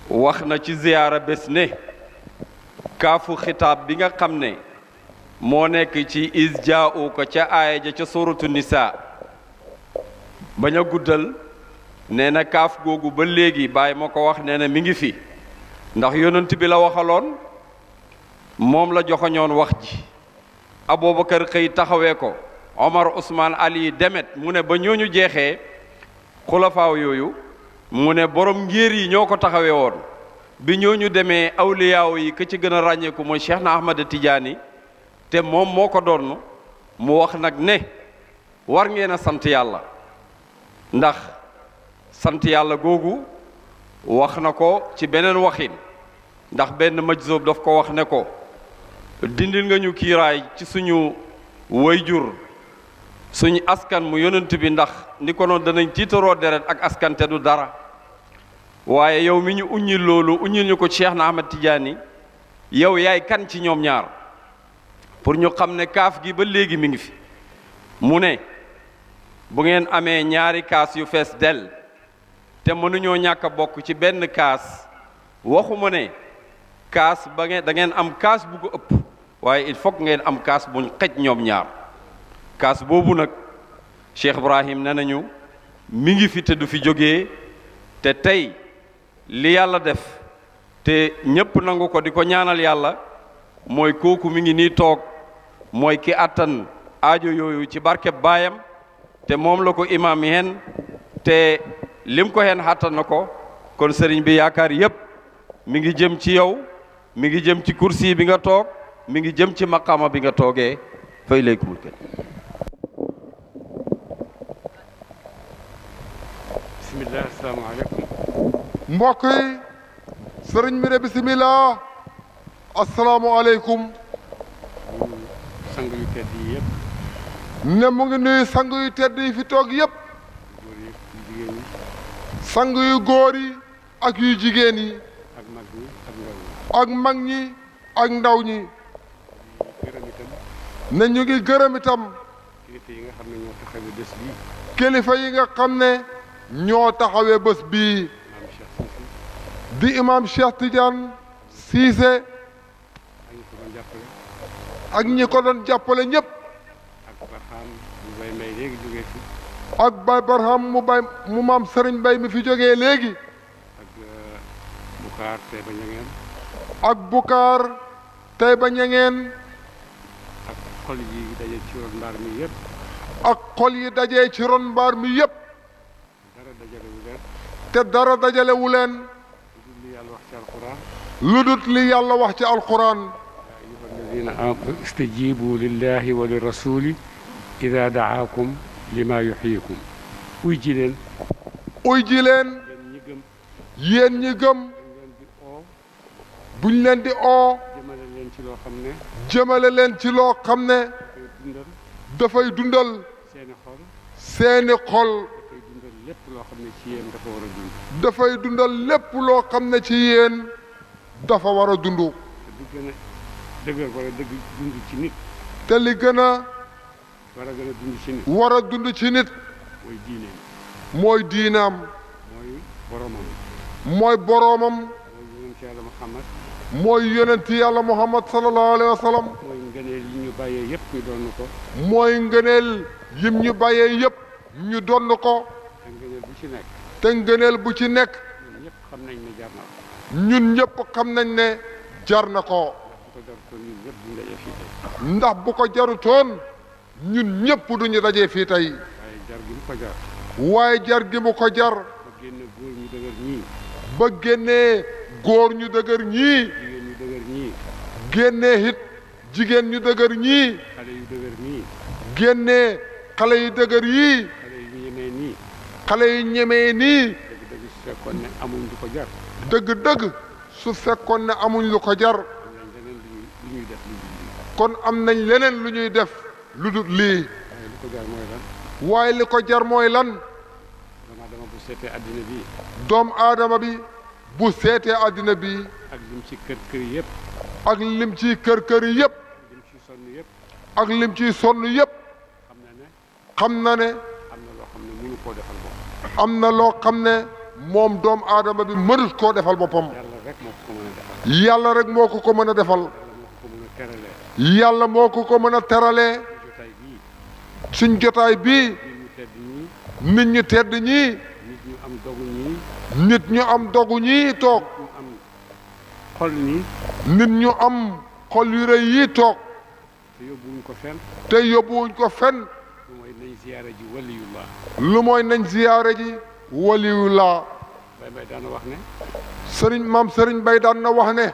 wax na ci ziyaara bés ne kaafu xitaab bi nga xam ne moo nekk ci is jaa'u ko ca aaya ja ca suratu nisaa bañ a guddal nee na kaaf googu ba léegi bàyyi ma ko wax nee na mi ngi fi ndax yonent bi la waxaloon moom la joxoñoon wax ji Abubakar xëy taxawee ko Omar Ousmane Ali demet mu ne ba ñooñu jeexee xulafaaw yooyu mu ne borom ngéer yi ñoo ko taxawee woon bi ñooñu demee awliyaaw yi ka ci gën a ràññeeku mooy Cheikh na Ahmad Tidiane te moom moo ko doon mu wax nag ne war ngeen a sant yàlla ndax sant yàlla googu wax na ko ci beneen waxin ndax benn majzoob daf ko wax ne ko dindil nga ñu kiiraay ci suñu wayjur suñu askan mu yonent bi ndax ni ko noonu danañ tiitaroo deret ak askan te du dara waaye yow mi ñu uññil loolu uññil ñu ko Cheikh na Ahmad Tidiane yow yaay kan ci ñoom ñaar pour ñu xam ne kaaf gi ba léegi mi ngi fi mu ne bu ngeen amee ñaari kaas yu fees del te mënuñoo ñàkk a bokk ci benn kaas waxuma ne kaas ba ngeen da ngeen am kaas bu ko ëpp waaye il faut que ngeen am kaas buñ xej ñoom ñaar kaas boobu nag Cheikh Ibrahim ne nañu mi ngi fi te du fi jógee te tey li yàlla def te ñépp nangu ko di ko ñaanal yàlla mooy kooku mi ngi nii toog mooy ki attan aajo yooyu ci barkeb baayam te moom la ko imaam yi hen te lim ko hen attan na ko kon sëriñ bi yaakaar yépp mi ngi jëm ci yow mi ngi jëm ci kursi bi nga toog mi ngi jëm ci maqaama bi nga toogee fay léegumul kër bismillah asalaamaaleykum mbokk yi sëriñ bi ne bisimilah asalaamualeykum sang yu tedd yi yëpp ne mu ngi nuyu sang yu tedd yi fi toog yëpp góor yi jigéen ñi sang yu góor yi ak yu jigéen yi ak mag ñi ak ndaw ñi ak mag ñi ak ndaw ñi gërëm itam ne ñu ngi gërëm itam kilifa yi nga xam ne ñoo taxawee bés bii kilifa yi nga xam ne ñoo taxawee bés bii di imam Cheikh Tidiane Cissé ak ñi ko doon jàppale ñëpp ak Barham mu bay may léegi jógee fi ak Baye Barham mu maam Serigne Bay mi fi jógee léegi ak Bukaar tey ba ñangeen ak Bukaar tey ba ñangeen ak xol yi daje ci ron mbaar mi yëpp ak xol yi dajee ci ron mbaar mi yëpp dara dajalewu leen te dara dajalewu leen li yàlla wax ci alquran lu dut li yàlla wax ci alquran الذين آمنوا استجيبوا لله وللرسول إذا دعاكم لما يحييكم uy ji leen yéen ñi gëm buñ leen di oo jëmale leen ci loo xam ne dafay dundal seeni xol dafay dundal lépp loo xam ne ci yéen dafa war a dund dëgg wala dëgg dund ci nit te li gën a war a gën a dund ci nit war a dund ci nit mooy diineem mooy diinaam mooy boromam mooy boroomam mooy yonent yàlla Muhammad mooy yonent yàlla Muhammad sallallahu alayhi wa sallam mooy ngëneel yi ñu bàyyee yëpp ñu doon ko mooy ngëneel yim ñu bàyyee yëpp ñu doon ko te ngëneel bu ci nekk te ngëneel bu ci nekk ñun ñëpp xam nañ ne jar na ko ñun ñëpp xam nañ ne jar na ko ndax bu ko jarutoon ñun ñëpp duñu dajee fii tey waaye jar gi mu ko jar ba génnee góor ñu dëgër ñii génnee it jigéen ñu dëgër ñii génnee xale yu dëgër yii xale yu ñemee nii dëgg-dëgg su fekkoon ne amuñ lu ko jar kon am nañ leneen lu ñuy def lu dul lii waaye li ko jar mooy lan doomu aadama bi bu seetee àddina bi ak lim ci kër kër yëpp ak lim ci kër kër yëpp ak lim ciy sonn yëpp xam na ne am na loo xam ne moom doomu aadama bi mënut koo defal boppam yàlla rek moo ko mën a defal yàlla moo ko mën a teralee suñ jotaay bii nit ñu tedd ñii nit ñu am dogu ñii toog nit ñu am xol yu rëy yii toog te yóbbuwuñ ko fenn lu mooy nañ ziyaare ji waliyullah sëriñ maam sëriñ Bay daan na wax ne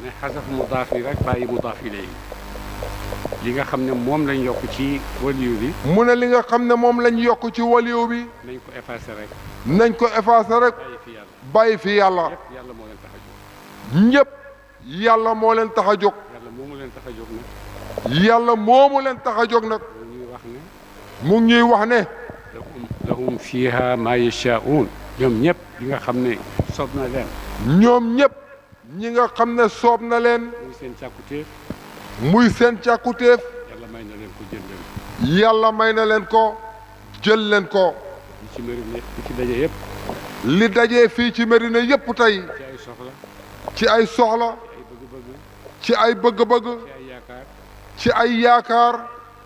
ne xasaf mudaaf yi rek bàyyi mudaaf yi léegi li nga xam ne moom lañ yokk ci waliyu bi mu ne li nga xam ne moom lañ yokk ci waliyu bi nañ ko effacé rek nañ ko effacé rek bàyyi fi yàlla yàlla moo leen tax a jóg ñëpp yàlla moo leen tax a jóg yàlla moomu leen tax a jóg nag yàlla moomu leen tax a jóg nag mu ngi ñuy wax ne lahum fiha ma yashaa'uun ñoom ñëpp li nga xam ne soob na leen ñoom ñëpp ñi nga xam ne soob na leen muy seen càkkutéef muy seen càkkutéef yàlla may na leen ko jël leen yàlla may na leen ko jël leen ko li ci Médina li ci daje yëpp li dajee fii ci Médina yëpp tey ci ay soxla ci ay soxla ci ay bëgg-bëgg ci ay yaakaar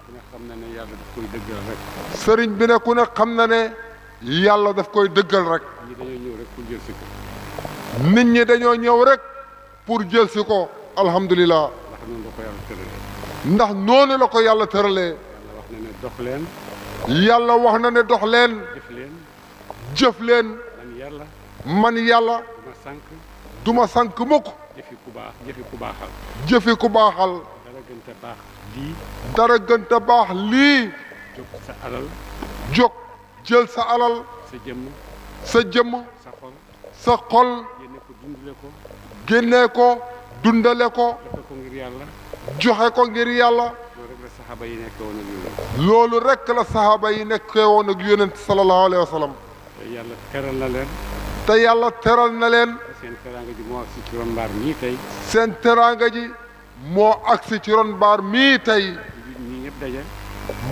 ku ne xam na ne yàlla daf koy dëggal rek sëriñ bi ne ku ne xam na ne yàlla daf koy dëggal rek. ñi dañoo ñëw rek pour jël si ko. nit ñi dañoo ñëw rek pour jël si ko. alhamdulilah. ndax noonu la ko yàlla ndax tëralee. noonu la ko yàlla tëralee. yàlla wax na ne dox leen. yàlla wax na ne dox leen. jëf leen. jëf leen. man yàlla. man yàlla. duma sànq. duma sànk mukk. jëfi ku baax jëfi ku baaxal. jëfi ku baaxal. dara gën te baax lii. dara gën te baax lii. jóg sa alal. jóg jël sa alal. sa jëmm. sa jëmm. sa xol. sa xol. génne ko dundale ko. génnee ko dundale ko. joxe ko ngir yàlla. joxe ko ngir yàlla. loolu rek la saxaaba yi nekkee woon ak loolu rek la saxaaba yi nekkee woon ak yonent. yonent sallallahu alayhi wa sallam. te yàlla teral na leen. te yàlla teral na leen. seen teraanga ji moo agsi ci ron mbaar mii tey. seen teraanga ji moo agsi ci ron mbaar mii tey. ñii ñëpp daje.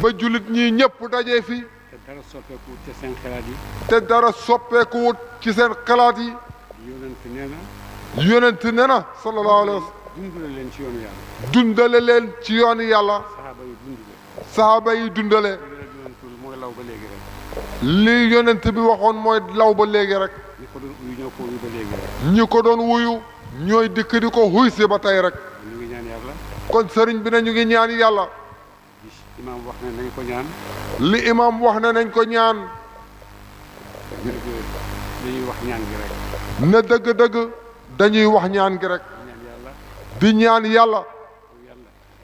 ba jullit ñii ñëpp daje fi. te dara soppeeku te seen xalaat yi. te dara soppeekuwut ci seen xalaat yi. yonent nee na. yonent ne na sallallahu alayhi wa sallam. dundale leen ci yoonu yàlla. dundale leen ci yoonu yàlla. saxaaba yi dundale. saxaaba yi dundale. yonentul mooy law ba léegi rek. li yonent bi waxoon mooy law ba léegi rek. ñi ko doon uyu ñoo ko uyu ba léegi rek. ñi ko doon wuyu ñooy dikk di ko xuy si ba tey rek. ñu ngi ñaan yàlla. kon sëriñ bi ne ñu ngi ñaan yàlla. imaam wax ne nañ ko ñaan. li imaam wax ne nañ ko ñaan. dañuy wax ñaan gi rek. ne dëgg-dëgg dañuy wax ñaan gi rek. ñaan yàlla. di ñaan yàlla.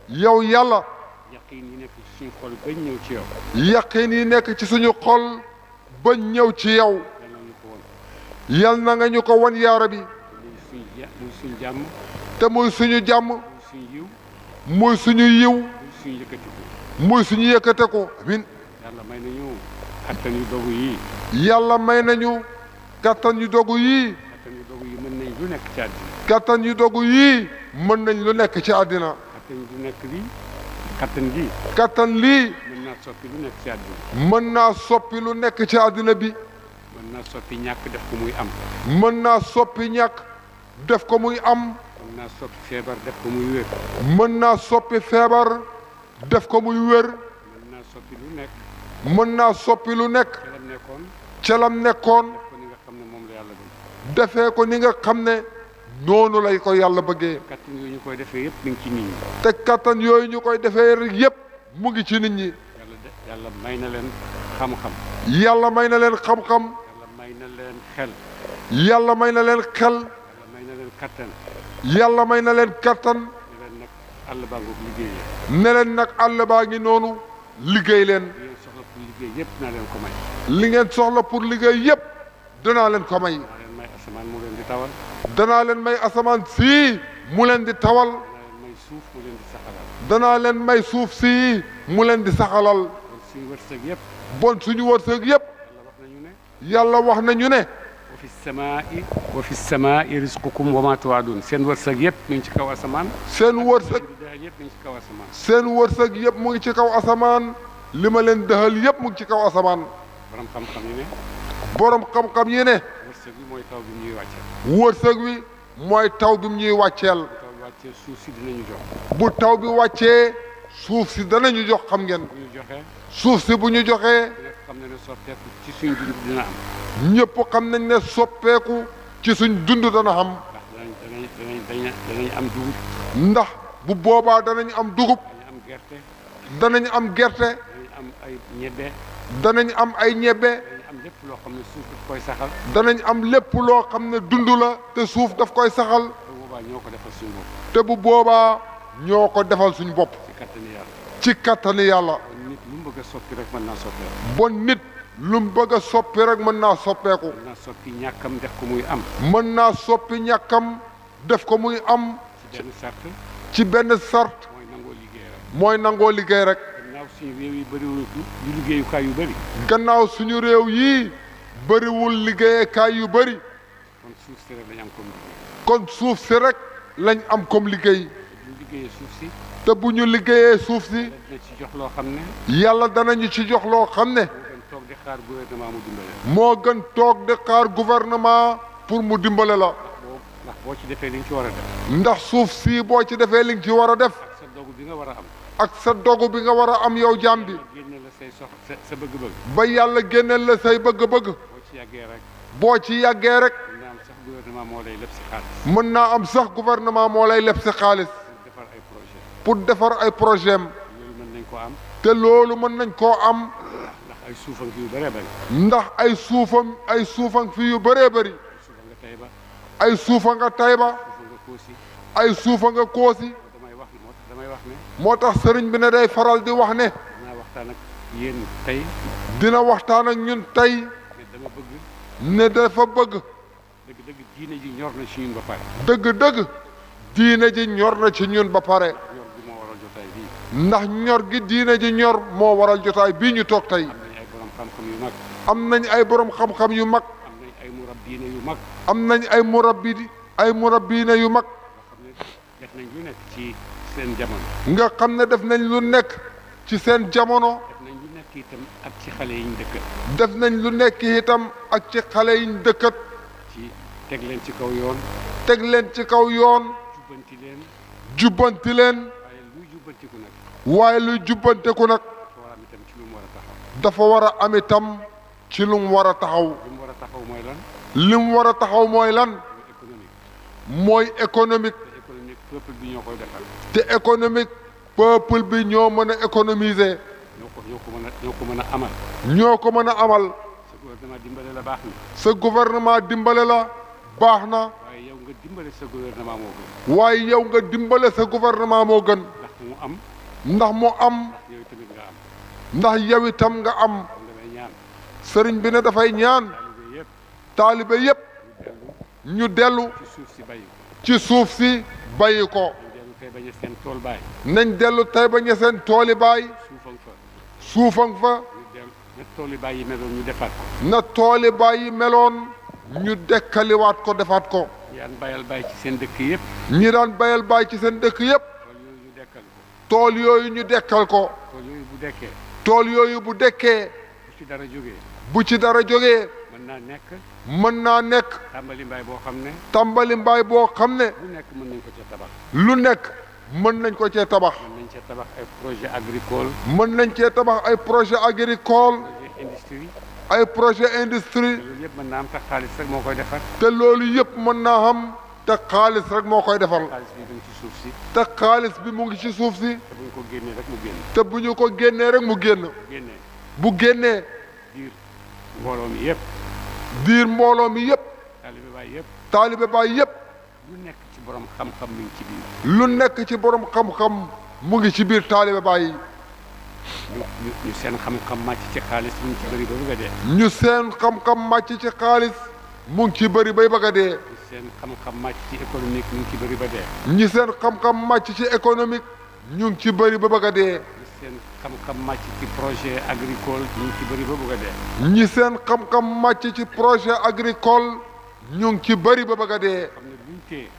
yow yàlla. yaqiin yi nekk ci suñu xol bañ ñëw ci yow. yaqiin yi nekk ci suñu xol bañ ñëw ci yow. yal na nga ñu ko won yaa Rabbi. muy suñu jàmm. te muy suñu jàmm. muy suñu yiw. muy suñu yiw. muy suñu yëkkatiku. muy suñu yëkkateku. amin. yàlla may nañu kattan yu dogu yii. yàlla may nañu kattan yu dogu yii. kattan yu dogu yi mën nañ lu nekk ci àddina. kattan yu dogu yii mën nañ lu nekk ci àddina. kattan yu nekk lii. kattan gi. kattan lii mën naa soppi lu nekk ci àddina. mën naa soppi lu nekk ci àddina bi. mën naa soppi ñàkk def ko muy am. mën naa soppi ñàkk def ko muy am. mën naa soppi feebar def ko muy wér. mën naa soppi feebar def ko muy wér. mën naa soppi lu nekk. mën naa soppi lu nekk ca lam nekkoon. ca lam nekkoon. def ko ni nga xam ne moom la defee ko ni nga xam ne noonu yàlla bëgg. lay ko yàlla bëggee. kattan yooyu ñu koy defee yëpp mi ngi ci nit ñi. te kattan yooyu ñu koy defee rek yépp mu ngi ci nit ñi. yàlla may na leen xam-xam. yàlla may na leen xam-xam. yàlla may na leen xel. yàlla may na leen xel. yàlla may na leen kattan. yàlla may na leen kattan. ne leen nag àll baa ngoog liggéey ne leen nag àll baa ngi noonu liggéey leen. li ngeen soxla pour liggéey yëpp naa leen ko may. li ngeen soxla pour liggéey yépp danaa leen ko may. danaa leen may asamaan mu leen di tawal. danaa leen may asamaan sii mu leen di tawal. danaa leen may suuf mu leen danaa leen may suuf sii di saxalal. mu leen di saxalal. kon suñu wërsëg yëpp. bon suñu wërsëg yépp yàlla wax nañu ne. yàlla wax nañu ne. wa fi samaai risqukum wa ma tuwaadun seen wërsëg yëpp mi ngi ci kaw asamaan. seen wërsëg yëpp mi ngi ci kaw asamaan. seen wërsëg yépp mu ngi ci kaw asamaan. li ma leen dëxal yépp mu ngi ci kaw asamaan. borom xam-xam yi ne. borom xam-xam yi ne. wërsëg bi mooy taw bi ñuy wàcceel. wërsëg wi mooy taw bi mu ñuy wàcceel. taw bi wàccee suuf si dinañu jox. bu taw bi wàccee suuf si danañu jox xam ngeen. bu ñu joxee. suuf si bu ñu joxee. ñëpp xam na ne soppeeku ci suñ dund dina am. ñëpp xam nañ ne soppeeku ci suñ dund dana xam. danañ am dugub. ndax bu boobaa danañ am dugub. danañ am gerte. danañ am gerte. danañ am ay ñebbe. danañ am ay ñebbe. danañ am lépp loo xam ne suuf daf koy saxal. danañ am lépp loo xam ne dund la te suuf daf koy saxal. te boobaa ñoo ko defal suñu bopp. te bu boobaa ñoo ko defal suñ bopp. ci kattani yàlla. ci kattani yàlla. kon nit lu mu bëgg a soppi rek mën naa soppeeku. bon nit lu mu bëgg a soppi rek mën naa soppeeku. mën naa soppi ñàkkam def ko muy am. mën naa soppi ñàkkam def ko muy am. ci benn sart. ci benn sart. mooy nangoo liggéey rek. mooy nangoo liggéey rek. gannaaw suñu réew yi bëriwul yu liggéeyukaay yu bëri. gannaaw suñu réew yii bëriwul liggéeyukaay yu bëri. kon suuf si rek lañ am kon suuf si rek lañ am comme liggéey. comme liggéey. bu ñu liggéeyee suuf si. te bu ñu liggéeyee suuf si. dina ci jox loo xam ne. yàlla danañu ci jox loo xam ne. moo gën toog di xaar gouvernement mu dimbale. moo gën toog di xaar gouvernement pour mu dimbale la. ndax boo ci defee li nga ci war a def. ndax suuf si boo ci defee li nga ci war a def. ak sa dogu bi nga war a am. ak sa dogu bi nga war a am yow jaam bi génne la say sa bëgg-bëgg. ba yàlla génneel la say bëgg-bëgg boo ci yàggee rek. boo ci yàggee rek mën naa am sax gouvernement moo lay leb si xaalis. mën naa am sax gouvernement moo lay leb si xaalis pour defar ay projet. pour defar ay projet am loolu mën nañ ko am. te loolu mën nañ koo am ndax ay suufam fi yu bëree bëri. ndax ay suufam fi yu bëree bëri suufa nga Tayba. ay suufa nga Tayba suufa nga Koosi. ay suufa nga Koosi damay wax ne. moo tax sëriñ bi ne day faral di wax ne dinaa waxtaan ak yéen tey. dina waxtaan ak ñun tey mais dama bëgg. ne dafa bëgg dëgg-dëgg diine ji ñor na ci ñun ba pare. dëgg-dëgg diine ji ñor na ci ñun ba pare ñor gi moo waral jotaay bii. ndax ñor gi diine ji ñor moo waral jotaay bii ñu toog tey am nañ ay borom xam-xam yu mag. am nañ ay borom xam-xam yu mag am nañ ay murabbiine yu mag. am nañ ay murabbiine yu mag def nañ lu nekk ci seen jamono. nga xam ne def nañ lu nekk ci seen jamono def nañ lu nekk itam ak ci xale yi ñu dëkkat. def nañ lu nekk itam ak ci xale yiñ dëkkat ci teg leen ci kaw yoon. teg leen ci kaw yoon jubbanti leen. jubbanti leen waaye luy jubbantiku nag. waaye luy jubbanteku nag dafa war a am itam ci lu mu war a taxaw. dafa war a am itam ci lu mu war a taxaw li mu war a taxaw mooy lan. li mu war a taxaw mooy lan mooy économique. mooy économique te économique peuple bi ñoo koy defal. te économique peuple bi ñoo mën a économiser ñoo ko mën a amal. ñoo ko mën a amal sa gouvernement dimbale la baax na. sa gouvernement dimbale la baax na waaye yow nga dimbale sa gouvernement moo gën. waaye yow nga dimbale sa gouvernement moo gën ndax mu am. ndax mu am yow tamit nga am. ndax yow itam nga am kon damay ñaan. sëriñ bi ne dafay ñaan taalibe yëpp. taalibe yépp ñu dellu ci suuf si bàyyi ko. ci suuf si bàyyi ko ñu dellu tey bañ a seen tool baay. nañ dellu tey ba ña seen tooli baay suufam fa. suufang fa ñu dellu na tooli baay yi meloon ñu defaat ko. na tooli baay yi meloon ñu dekkaliwaat ko defaat ko ñi daan bayal baay ci seen dëkk yëpp. ñi daan bayal baay ci seen dëkk yépp tool yooyu ñu dekkal ko. tool yooyu ñu dekkal ko tool yooyu bu dekkee. tool yooyu bu dekkee bu ci dara jógee. bu ci dara jógee mën naa nekk. mën naa nekk tàmbali mbaay boo xam ne. tàmbali mbaay boo xam ne lu nekk mën nañ ko ca tabax. lu nekk mën nañ ko cee tabax mën nañ ca tabax ay projet agricole. mën nañ cee tabax ay projet agricole projet industrie. ay projet industrie te loolu yëpp mën naa am tax xaalis rek moo koy defar. te loolu yëpp mën naa am te xaalis rek moo koy defal xaalis bi mu ngi ci suuf si. te xaalis bi mu ngi ci suuf si te bu ñu ko génnee rek mu génn. te bu ñu ko génnee rek mu génn génnee bu génnee diir mbooloo mi yëpp. diir mbooloo mi yëpp taalibe baay yëpp. taalibe baay yëpp lu nekk ci borom xam-xam mi ngi ci biir. lu nekk ci borom xam-xam mu ngi ci biir taalibe baay yi ñu seen xam-xam màcc ci xaalis mu ngi ci bëri ba bëgg a dee. ñu seen xam-xam màcc ci xaalis mu ngi ci bëri bay bëgg a dee ñu seen xam-xam màcc ci économique mu ngi ci bëri ba dee. ñi seen xam-xam màcc ci économique ñu ngi ci bëri ba bëgg a dee ñu seen xam-xam màcc ci projet agricole ñu ngi ci bëri ba bëgg a dee. ñi seen xam-xam màcc ci projet agricole ñu ngi ci bëri ba bëgg a dee xam ne buñ téye.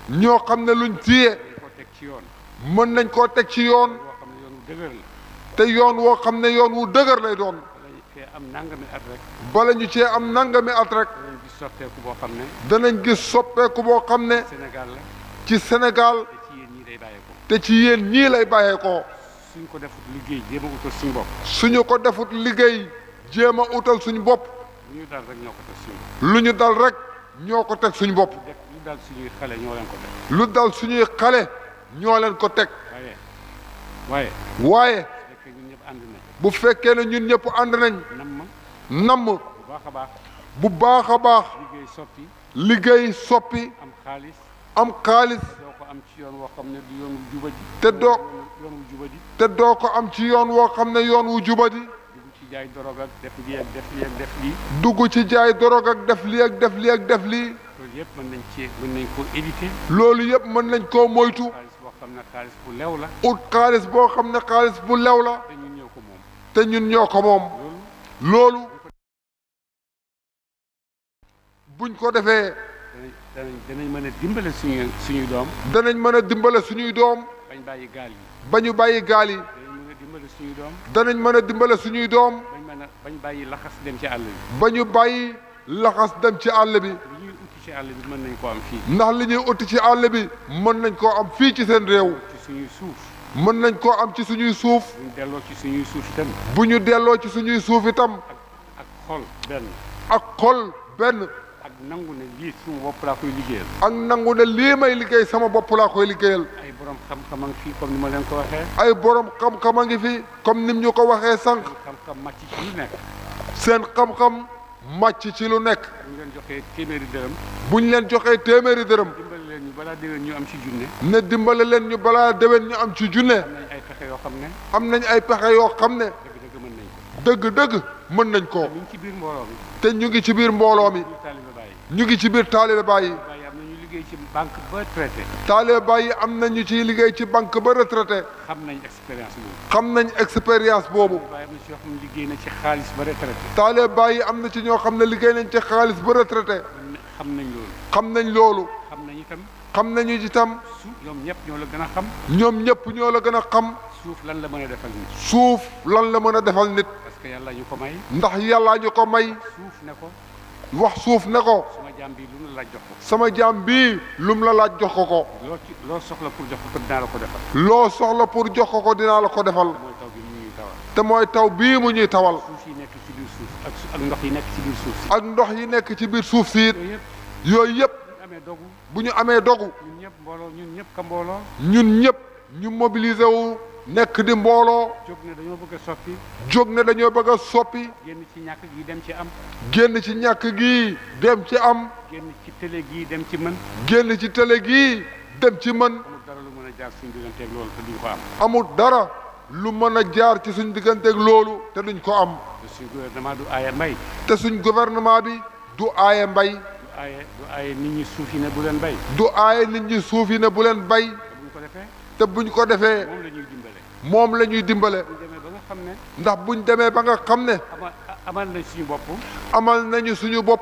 ñoo xam ne luñ téye dañ ko teg ci yoon. mën nañ koo teg ci yoon boo xam ne yoon wu dëgër la. te yoon woo xam ne yoon wu dëgër lay doon wala fee am nangami at rek. bala ñu cee am nangami at rek danañ gis soppeeku boo xam ne. danañ gis soppeeku boo xam ne Sénégal la. ci Sénégal te ci yéen ñii day bàyyeekoo. te ci yéen ñii lay bàyyeekoo suñ ko defut liggéey jéem a utal suñu bopp. suñu ko defut liggéey jéem a utal suñu bopp lu ñu dal rek ñoo ko teg suñu bopp. lu ñu dal rek ñoo ko teg suñu bopp lu dal suñuy xale ñoo leen ko teg. lu dal suñuy xale ñoo leen ko teg waaye. waaye fekkee ñun ñëpp ànd nañ. bu fekkee ne ñun ñëpp ànd nañ namm bu baax a baax. bu baax a baax liggéey soppi. liggéey soppi am xaalis. am xaalis doo ko am ci yoon woo xam ne du yoon wu jubadi. te doo yoon wu jubadi. te doo ko am ci yoon woo xam ne yoon wu jubadi dugg ci jaay dorog ak def lii ak def lii ak def lii. dugg ci jaay dorog ak def lii ak def lii ak def lii loolu yëpp mën nañ koo éviter. loolu yëpp mën nañ koo moytu xaalis boo xam ne xaalis bu lew la. ut xaalis boo xam ne xaalis bu lew la te ñun ñoo ko moom. te ñun ñoo ko moom loolu. loolu buñ ko defee danañ mën a dimbale suñuy doom. danañ mën a dimbale suñuy doom bañ bàyyi gaal yi. ba ñu bàyyi gaal yi danañ mën a dimbale suñuy doom. danañ mën a dimbale suñuy doom bañ bàyyi laxas dem ci àll bi. ba ñu bàyyi laxas dem ci àll bi li ñuy uti ci àll bi mën nañ koo am fii. ndax li ñuy uti ci àll bi mën nañ koo am fii ci seen réew ci suñuy suuf. mën nañ koo am ci suñuy suuf. bu ñu delloo ci suñuy suuf itam. bu ñu delloo ci suñuy suuf itam. ak xol benn. ak xol benn. ak nangu ne lii sama bopp laa koy liggéeyal. ak nangu ne lii may liggéey sama bopp laa koy liggéeyal. ay borom xam-xam a ngi fi comme ni ma leen ko waxee. ay borom xam-xam a ngi fi comme nim ñu ko waxee sànq. xam-xam màcc ci lu nekk. seen xam-xam màcc ci lu nekk. bu ñu leen joxee téeméeri dërëm. bu ñu leen joxee téeméeri dërëm. dimbale leen ñu balaa déwén ñu am ci junne. ne dimbale leen ñu balaa déwén ñu am ci junne. am nañ ay pexe yoo xam ne. am nañ ay pexe yoo xam ne. dëgg-dëgg mën nañ ko. dëgg-dëgg mën nañ ko. ñu ngi ci biir mbooloo mi. te ñu ngi ci biir mbooloo mi. biir taalibe Baay. ñu ngi ci biir taalibe Baay. Baay am na ñu liggéey ci banque ba retraité. taalibe Baay am na ñu ciy liggéey ci banque ba retraité. xam nañ expérience boobu. xam nañ expérience boobu. Baay am na ci yoo xam ne liggéey na ci xaalis ba retraité. taalibe Baay am na ci ñoo xam ne liggéey nañ ci xaalis ba retraité. xam nañ loolu. xam nañ loolu. xam nañ itam. xam nañu itam. ñoom ñëpp ñoo la gën a xam. ñoom ñëpp ñoo la gën a xam. suuf lan la mën a defal nit. suuf lan la mën a defal nit. parce que yàlla ñu ko may. ndax yàllaa ñu ko may. suuf ne ko. wax suuf ne ko. sama jaam bi lu mu la laaj jox ko. sama jaam bii lum la laaj jox ko ko. loo soxla pour jox ko dinaa la ko defal. loo soxla pour jox ko ko dinaa la ko defal. mooy taw bi mu ñuy tawal. te mooy taw bii mu ñuy tawal. suuf yi nekk ci biir suuf ak ndox yi nekk ci biir suuf si. ak ndox yi nekk ci biir suuf si. yooyu yooyu yëpp. yëpp. bu ñu amee dogu. bu ñu amee dogu. ñun ñëpp mbooloo ñun ñëpp ka mbooloo. ñun ñëpp ñu mobiliser wu. nekk di mbooloo. jóg ne dañoo bëgg a soppi. jóg ne dañoo bëgg a soppi. génn ci ñàkk gi dem ci am. génn ci ñàkk gi dem ci am. génn ci télé gii dem ci mën. génn ci télé gi dem ci mën. amul dara lu mën a jaar suñu digganteeg loolu te duñ ko am. amul dara lu mën a jaar ci suñ digganteeg loolu te duñ ko am. te suñu gouvernement du aaye mbay. te suñ gouvernement bi du aaye mbay. du aaye nit ñi suuf yi ne bu leen bay. du aaye nit ñi suuf yi ne bu leen bay. te buñ ko defee. te buñ ko defee. moom la ñuy dimbale. moom la ñuy dimbale. buñ demee ba nga xam ne. ndax buñ demee ba nga xam ne. amal nañ suñu bopp. amal nañu suñu bopp.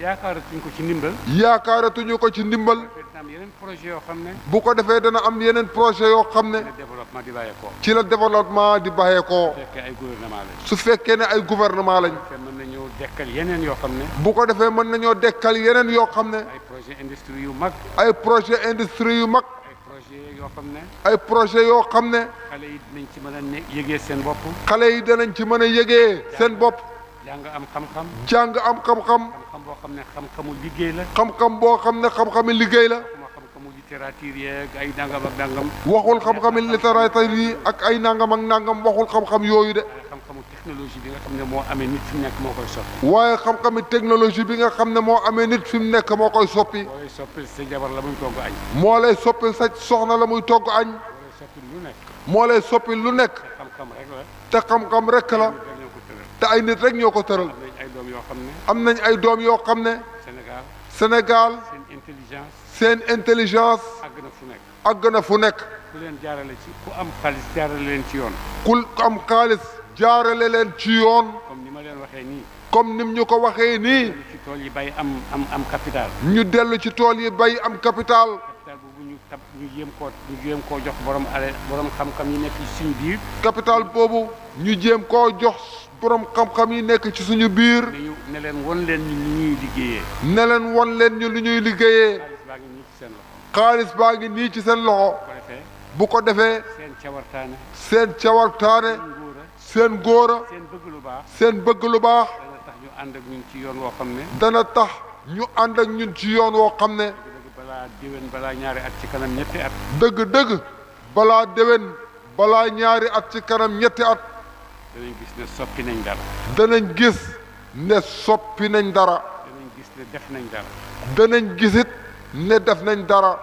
yaakaaratuñ ko ci ndimbal. yaakaaratuñu ko ci ndimbal. dina am yeneen projet yoo xam ne. bu ko defee dana am yeneen projet yoo xam ne. développement di bàyyeekoo. ci la développement di bàyyeekoo. su fekkee ay gouvernement lañ. su fekkee ne ay gouvernement lañ. te mën nañoo dekkal yeneen yoo xam ne. bu ko defee mën nañoo dekkal yeneen yoo xam ne. ay projet industrie yu mag. ay projet industrie yu mag. ay projet yoo xam ne. ay projet yoo xam ne. xale yi dinañ ci mën a yëgee seen bopp. xale yi danañ ci mën a yëgee seen bopp. jàng am xam-xam. jàng am xam-xam. xam-xam boo xam ne xam-xamu liggéey la. xam-xam boo xam ne xam-xami liggéey la. xam-xamu littérature yeeg ay dangam ak dangam. waxul xam-xami littérature yi ak ay nangam ak nangam waxul xam-xam yooyu de. xam-xamu technologie bi nga xam ne moo amee nit fi mu nekk moo koy soppi. waaye xam-xami technologie bi nga xam ne moo amee nit fi mu nekk moo koy soppi. moo lay soppil sa jabar la muy togg añ. moo lay soppil sa soxna la muy togg añ. moo lay soppil lu nekk. moo lay soppil lu nekk. xam-xam rek la. te xam-xam rek la. te ay nit rek ñoo ko tëral. am nañ ay doom yoo xam ne. Sénégal. seen intelligence. seen intelligence. àgg na fu nekk. àgg na fu nekk. ku leen jaarale ci ku am xaalis jaarale leen ci yoon. ku am xaalis jaarale leen ci yoon. comme ni ma leen waxee nii. comme nim ñu ko waxee nii. ci tool yi bay am capital. ñu dellu ci tool yi bay am capital. capital boobu ñu jéem koo jox borom xam-xam yi nekk ci suñu biir. capital boobu ñu jéem koo jox borom xam-xam yi nekk ci suñu biir. ne leen won leen ñu lu ñuy liggéeyee. ne leen won leen ñu lu ñuy liggéeyee. xaalis baa ngi nii ci seen loxo. bu ko defee. seen cawartaane. seen cawartaane. seen góora. seen bëgg lu baax. seen bëgg lu baax. dana tax ñu ànd ak ñun ci yoon woo xam ne. dana tax ñu ànd ak ñun ci yoon woo xam ne. balaa déwén balaa ñaari at ci kanam ñetti at. dëgg-dëgg balaa déwén balaa ñaari at ci kanam ñetti at. danañ gis ne soppi nañ dara. danañ gis ne soppi nañ dara. danañ gis ne def nañ dara. danañ gisit ne def nañ dara.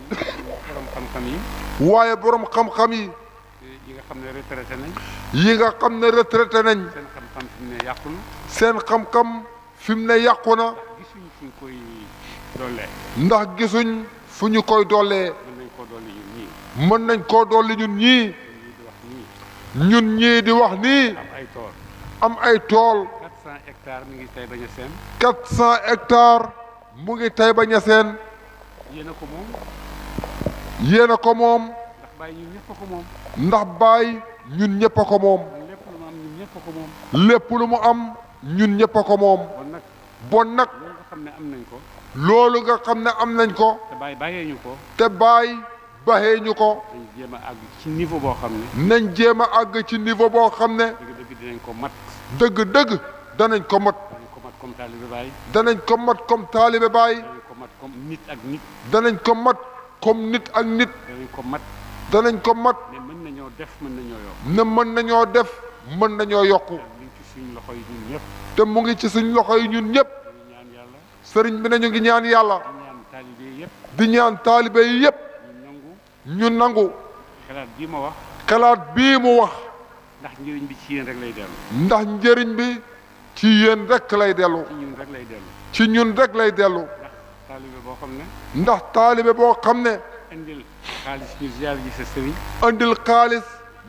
borom xam-xam yi. waaye borom xam-xam yi. yi nga xam ne retraité nañ. yi nga xam ne retraité nañ. seen xam-xam fi mu ne yàqu na. seen xam-xam fi mu ne yàqu na. gisuñ fu ñu koy dollee. ndax gisuñ fu ñu koy dollee. mën nañ koo dolli ñun ñii. mën nañ koo dolli ñun ñii. ñun ñii di wax nii. am ay tool. am ay tool. 400 hectares mi ngi Taïba Niassène. 400 hectares mu ngi Taïba Niassène. yéen a ko moom. yéen a ko moom. ndax Baye ñun ñëpp a ko moom. ndax Baye ñun ñëpp a ko moom. lépp lu ma am ñun ñëpp a ko moom. lépp lu mu am ñun ñëpp a ko moom. bon nag. loolu nga xam ne am nañ ko. loolu nga xam ne am nañ ko. te Baye bàyyee ñu ko. te Baye baxee ñu ko. nañ jéem a àgg ci niveau boo xam ne. nañ jéem a àgg ci niveau boo xam ne. dëgg-dëgg dinañ ko mat. dëgg-dëgg danañ ko mat. danañ ko mat comme taalibe Baay. danañ ko mat comme taalibe Baay. danañ ko mat comme nit ak nit. danañ ko mat comme nit ak nit. danañ ko mat. danañ ko mat. ne mën nañoo def mën nañoo yokk. ne mën nañoo def mën nañoo yokku. liñ ci suñ loxo yi ñun ñëpp. te mu ngi ci suñ loxo yi ñun ñëpp. dañu ñaan yàlla. sëriñ bi ne ñu ngi ñaan yàlla. di ñaan taalibe yëpp. di ñaan taalibe yi yëpp. ñu nangu. ñu nangu. xalaat bii ma wax. xalaat bii mu wax. ndax njëriñ bi ci yéen rek lay dellu. ndax njëriñ bi ci yéen rek lay dellu. ci ñun rek lay dellu. ci ñun rek lay dellu. ndax taalibe boo xam ne. ndax taalibe boo xam ne. indil xaalis ñu ziyaare ji sa sëriñ. andil xaalis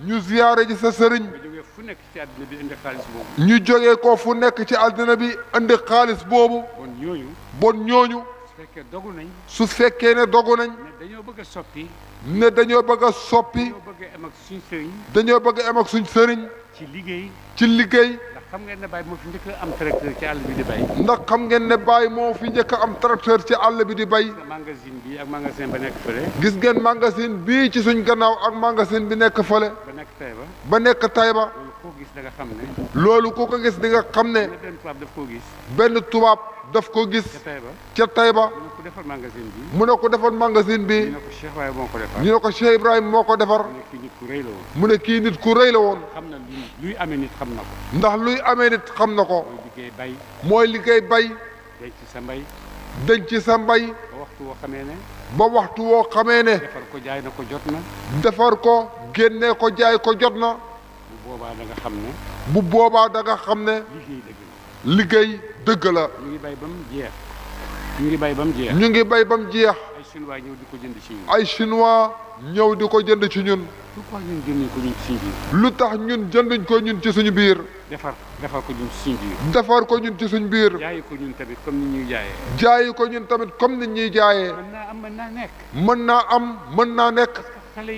ñu ziyaare ji sa sëriñ. nga jógee fu nekk ci àddina bi indi xaalis boobu. ñu jógee ko fu nekk ci àddina bi andi xaalis boobu. bon ñooñu. bon ñooñu. su fekkee dogu nañ. su fekkee ne dogu nañ. ne dañoo bëgg a soppi. ne dañoo bëgg a soppi. dañoo bëgg a am ak suñ sëriñ. dañoo bëgg a am ak suñ sëriñ. ci liggéey. ci liggéey. ndax xam ngeen ne Baye moo fi njëkk a am tracteur ci àll bi di bay. ndax xam ngeen ne Baye moo fi njëkk a am tracteur ci àll bi di bay. magasin bi ak magasin ba nekk fële. gis ngeen magasin bii ci suñ gannaaw ak magasin bi nekk fële. ba nekk Taïba. ba nekk Taïba. loolu koo gis da nga xam ne. loolu ku ko gis di nga xam ne. benn tubaab daf koo gis. benn tubaab daf ko gis. ca Taïba. ca Taïba. mu ne ko defar magasin bi. mu ne ko defar magasin bi. ñu ne ko Cheikh Ibrahima moo ko defar. ñu ne ko Cheikh Ibrahima moo ko defar. mu ne kii nit ku rëy la woon. mu ne kii nit ku rëy la woon. xam na luy amee nit xam na ko. ndax luy amee nit xam na ko. mooy liggéey bay. mooy liggéey bay. denc sa mbay. denc sa mbay. ba waxtu woo xamee ne. ba waxtu woo xamee ne. defar ko jaay na ko jot na. defar ko génnee ko jaay ko jot na. bu boobaa da nga xam ne. bu boobaa da nga xam ne. liggéey dëgg la. liggéey dëgg la. ñu ngi bay ba mu jeex. ñu ngi bay ba mu jeex. ñu ngi bay ba mu jeex. ay chinois ñëw di ko jënd ci ñun. ay chinois ñëw di ko jënd ci ñun. pourquoi ñun jënduñ ko ñun ci suñu biir. lu tax ñun jënduñ ko ñun ci suñu biir. defar ko ñun ci suñu biir. defar ko ñun ci suñu biir. jaayi ko ñun tamit comme ni ñuy jaayee. jaayi ko ñun tamit comme ni ñuy jaayee. mën naa am mën naa nekk. mën naa am mën naa nekk. parce que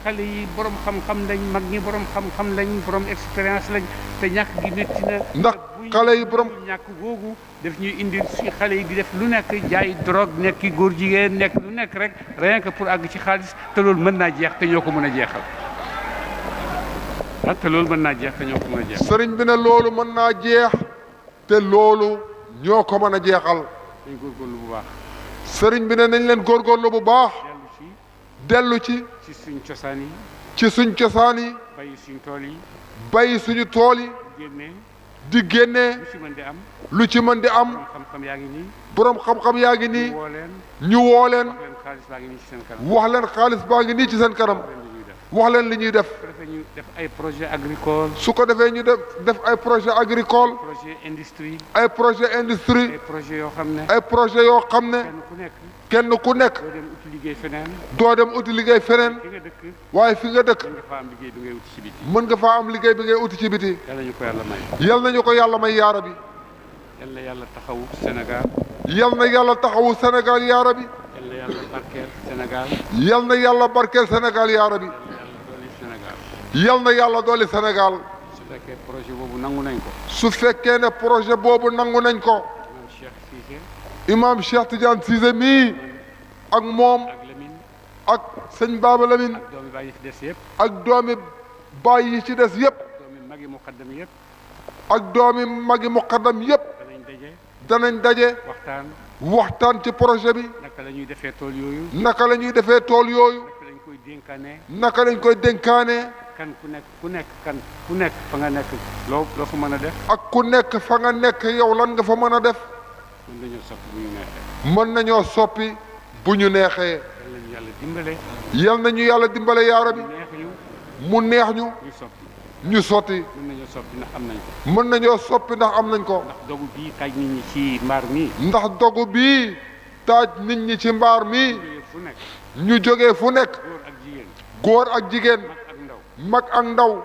xale yi borom xam-xam lañ mag ñi borom xam-xam lañ borom expérience lañ te ñàkk gi métti na. ndax xale yi borom ñàkk googu daf ñuy indi si xale yi di def lu nekk jaay drogue nekk góor jigéen nekk lu nekk rek rien que pour àgg ci xaalis te loolu mën naa jeex te ñoo ko mën a jeexal. ah te loolu mën naa jeex te ñoo ko mën a jeex. sëriñ bi ne loolu mën naa jeex te loolu ñoo ko mën a jeexal. dañ góorgóorlu bu baax. sëriñ bi ne nañ leen góorgóorlu bu baax. dellu ci. ci suñ cosaan yi. ci suñ cosaan yi. bàyyi suñ tool yi. bàyyi suñu tool yi. génnee. di génnee. lu ci mën di am. lu ci mën di am. borom xam-xam yaa ngi nii. borom xam-xam yaa ngi nii. ñu woo leen. ñu woo leen. wax leen xaalis baa ngi nii ci seen kanam. wax leen xaalis baa ngi nii ci seen kanam. wax leen li ñuy def. su ko defee ñu def ay projet agricole. su ko defee ñu def ay projet agricole. projet industrie. ay projet industrie. ay projet yoo xam ne. ay projet yoo xam ne. kenn ku nekk. kenn ku nekk. doo dem uti liggéey feneen. doo dem uti liggéey feneen. fi nga dëkk. waaye fi nga dëkk. mën nga faa am liggéey bi ngay uti ci biti. mën nga faa am liggéey bi ngay uti ci biti. yal nañu ko yàlla may. yal nañu ko yàlla may yaara bi. yal na yàlla taxawu Sénégal. yal na yàlla taxawu Sénégal yaara bi. yal na yàlla barkeel Sénégal. yal na yàlla barkeel Sénégal yaara bi. yal na yàlla dooli Sénégal. su fekkee projet boobu nangu nañ ko. su fekkee ne projet boobu nangu nañ ko. imam Cheikh Cissé. imam Cheikh Tidiane Cissé mii. ak moom. ak Lamine. ak sëñ Baba Lamine. ak doomi baay yi ci des yëpp. ak doomi baay yi ci des yëpp. doomi magi muqaddam yëpp. ak doomi magi muqaddam yëpp. danañ daje. danañ daje. waxtaan. waxtaan ci projet bi. naka la ñuy defee tool yooyu. naka la ñuy defee tool yooyu. naka lañ koy dénkaane. naka lañ koy dénkaane. kan ku nekk fa nga nekk loo fa mën a def. ak ku nekk fa nga nekk yow lan nga fa mën a def. mën nañoo soppi bu ñu neexee. mën nañoo soppi bu ñu neexee. yal nañu yàlla dimbale. yal nañu yàlla dimbale yaara bi. neex ñu. mu neex ñu. ñu soppi. ñu sotti. mën nañoo soppi ndax am nañ ko. mën nañoo soppi ndax am nañ ko. ndax dogu bii taaj nit ñi ci mbaar mii. ndax dogu bii taaj nit ñi ci mbaar mii. fu nekk. ñu jógee fu nekk. góor ak jigéen. góor ak jigéen. mag ak ndaw. mag ak ndaw.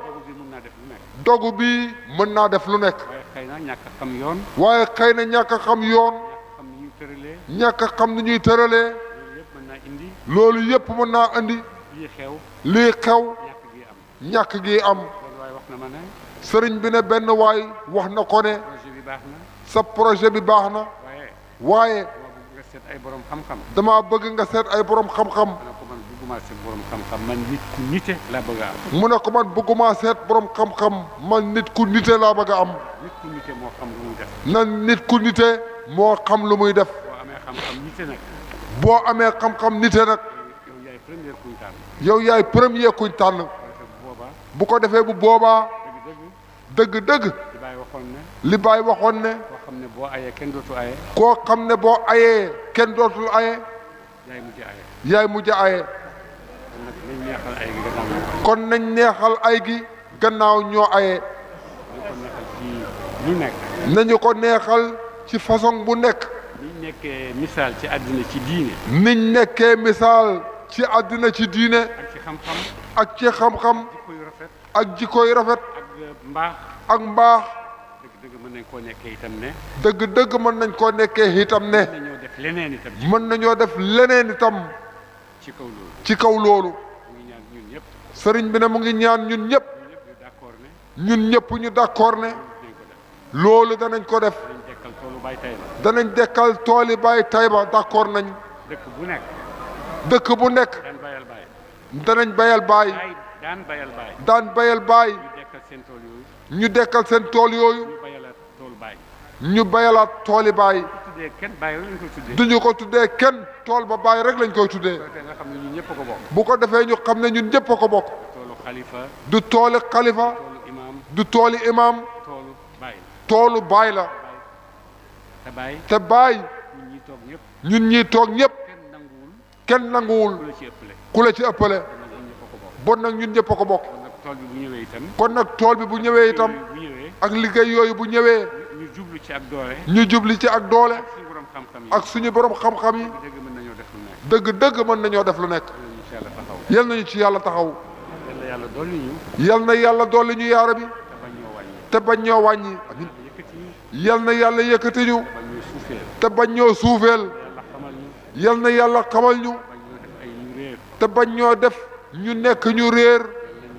dogu bii mën naa def lu nekk. waaye xëy na ñàkk a xam yoon. waaye xëy na ñàkk a xam yoon. ñàkk a xam ni ñuy tëralee. loolu yëpp mën naa indi. lii xew. lii xew. ñàkk gi am. sëriñ bi ne benn waay wax na ko ne. sa projet bi baax na. waaye. nga seet ay borom xam-xam. damaa bëgg nga seet ay borom xam-xam. bëgguma seet borom xam-xam man nit ku nite laa bëgg a am. mu ne ko man bëgguma seet borom xam-xam man nit ku nite laa bëgg a am. nit ku nite moo xam lu muy def. nan nit ku nite moo xam lu muy def. boo amee xam-xam nite nag. boo amee xam-xam nite nag. yow yaay premier kuñ tànn. yow yaay premier kuñ tànn. bu ko defee bu boobaa. dëgg-dëgg. li Baay waxoon ne. li Baay waxoon ne. koo xam ne boo ayee kenn dootu aye. koo xam ne boo ayee kenn dootul aye. yaay mujj aye. yaay mujj aye. kon nag nañ neexal ay gi gannaaw kon nañ neexal ay gi gannaaw ñoo ñoo aye. nañ ko neexal ci lu nekk. nañu ko neexal ci façon bu nekk. niñ nekkee misaal ci àddina ci diine. niñ nekkee misaal ci àddina ci diine. ak ci xam-xam. ak ci xam-xam. jikko yu rafet. ak jikko yu rafet. ak mbaax. ak mbaax. dëgg-dëgg mën nañ koo nekkee itam ne. dëgg-dëgg mën nañ koo nekkee itam ne. mën nañoo def leneen itam. mën nañoo def leneen itam. ci kaw loolu. ci kaw loolu. mu ngi ñaan ñun ñëpp. sëriñ bi ne mu ngi ñaan ñun ñëpp. ñu d'accord ne. ñun ñëpp ñu d'accord ne. dinañ ko def. loolu danañ ko def. dinañ dekkal toolu Baay Tayba. danañ dekkal tooli Baay Tayba d'accord nañ. dëkk bu nekk. dëkk bu nekk. daan bayal Baay. danañ bayal Baay. daan bayal Baay. daan bayal Baay. ñu dekkal seen tool yooyu. ñu dekkal seen tool yooyu. ñu bayalaat toolu Baay. ñu bayalaat tooli Baay. bu tuddee kenn Baay rek lañ koy tuddee. duñu ko tuddee kenn tool ba Baay rek lañ koy tuddee. nga xam ne ñun ñëpp a ko bokk. bu ko defee ñu xam ne ñun ñëpp a ko bokk. toolu xalifa. du tooli xalifa. toolu imaam. du tooli imaam. toolu Baay. toolu Baay la. te Baay. te Baay. ñun ñi toog ñëpp. ñun ñii toog ñëpp. kenn nanguwul. kenn nanguwul. ku la ci ëppale. ku la ci ëppale. kon nag ñun ñëpp a ko bokk. bon nag ñun ñëpp a ko bokk. kon nag tool bi bu ñëwee itam. kon nag tool bi bu ñëwee itam. bu ñëwee. ak liggéey yooyu bu ñëwee. ñu jublu ci ak doole. ñu jubli ci ak doole. suñu borom xam-xam yi. ak suñu borom xam-xam yi. dëgg mën nañoo def lu nekk. dëgg-dëgg mën nañoo def lu nekk. incha allah taxaw. yal nañu ci yàlla taxaw. yàlla yàlla dolli ñu. yal na yàlla dolli ñu yaara bi. te bañ ñoo wàññi. te bañ ñoo wàññi. amiin yëkkati ñu. yal na yàlla yëkkati ñu. bañ ñoo suufeel. te bañ ñoo suufeel. yàlla xamal ñu. yal na yàlla xamal ñu. bañ ñoo def ay ñu réer. te bañ ñoo def ñu nekk ñu réer.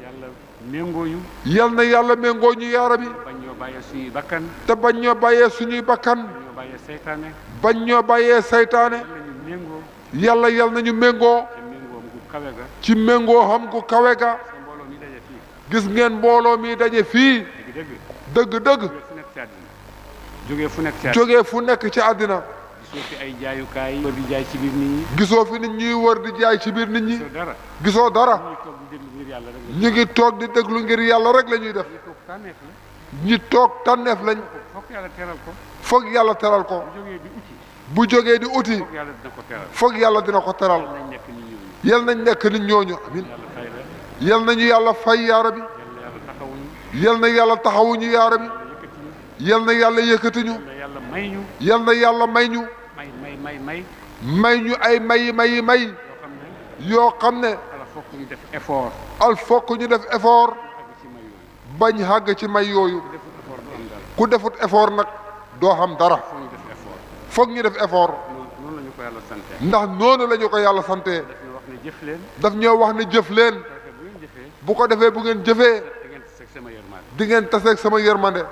yàlla méngoo ñu. yal na yàlla méngoo ñu yaara bi. bañ ñoo bàyyee suñuy bakkan. te bañ ñoo bàyyee suñuy bakkan. bañ ñoo bàyyee seytaane. bañ ñoo bàyyee saytaane. yàlla ñu méngoo. yàlla yal nañu méngoo. te méngoom gu kawe ga. ci méngoo xam gu kawe ga. sa mbooloo mi daje fii. gis ngeen mbooloo mi daje fii. dëgg-dëgg. dëgg-dëgg. jógee fu nekk ci àddina. jógee fu nekk ci àddina. gisoo fi ay jaayukaay. wër di jaay ci biir nit ñi. gisoo fi nit ñuy wër di jaay ci biir nit ñi. gisoo dara. gisoo dara. ñuy toog di déglu ngir yàlla rek. ñu ngi toog di déglu ngir yàlla rek la ñuy def. ñuy toog tànneef la. ñi toog tànneef lañ. foog yàlla teral ko. foog yàlla teral ko. bu jógee di bu jógee di uti. uti. foog yàlla dina ko teral. foog yàlla dina ko teral. nañ nekk nit ñooñu. yal nañ nekk nit ñooñu amin. yàlla fay la. yal nañu yàlla fay yaara bi. yàlla taxawuñu. yal na yàlla taxawuñu yaara bi. yal na yàlla yëkkati ñu. yàlla may ñu. yal na yàlla may ñu. may. may ñu ay may yoo xam ne. ala fokk ñu def effort. al fokk ñu def effort. bañ xàgg ci may yooyu. ku defut effort nag doo xam dara. foog ñu def effort. noonu la ñu ko yàlla sante. ndax noonu la ñu ko yàlla sante. daf ñu wax ne jëf leen. daf ñoo wax ne jëf leen. bu ko defee bu ngeen jëfee. di ngeen taseeg sama yërmande.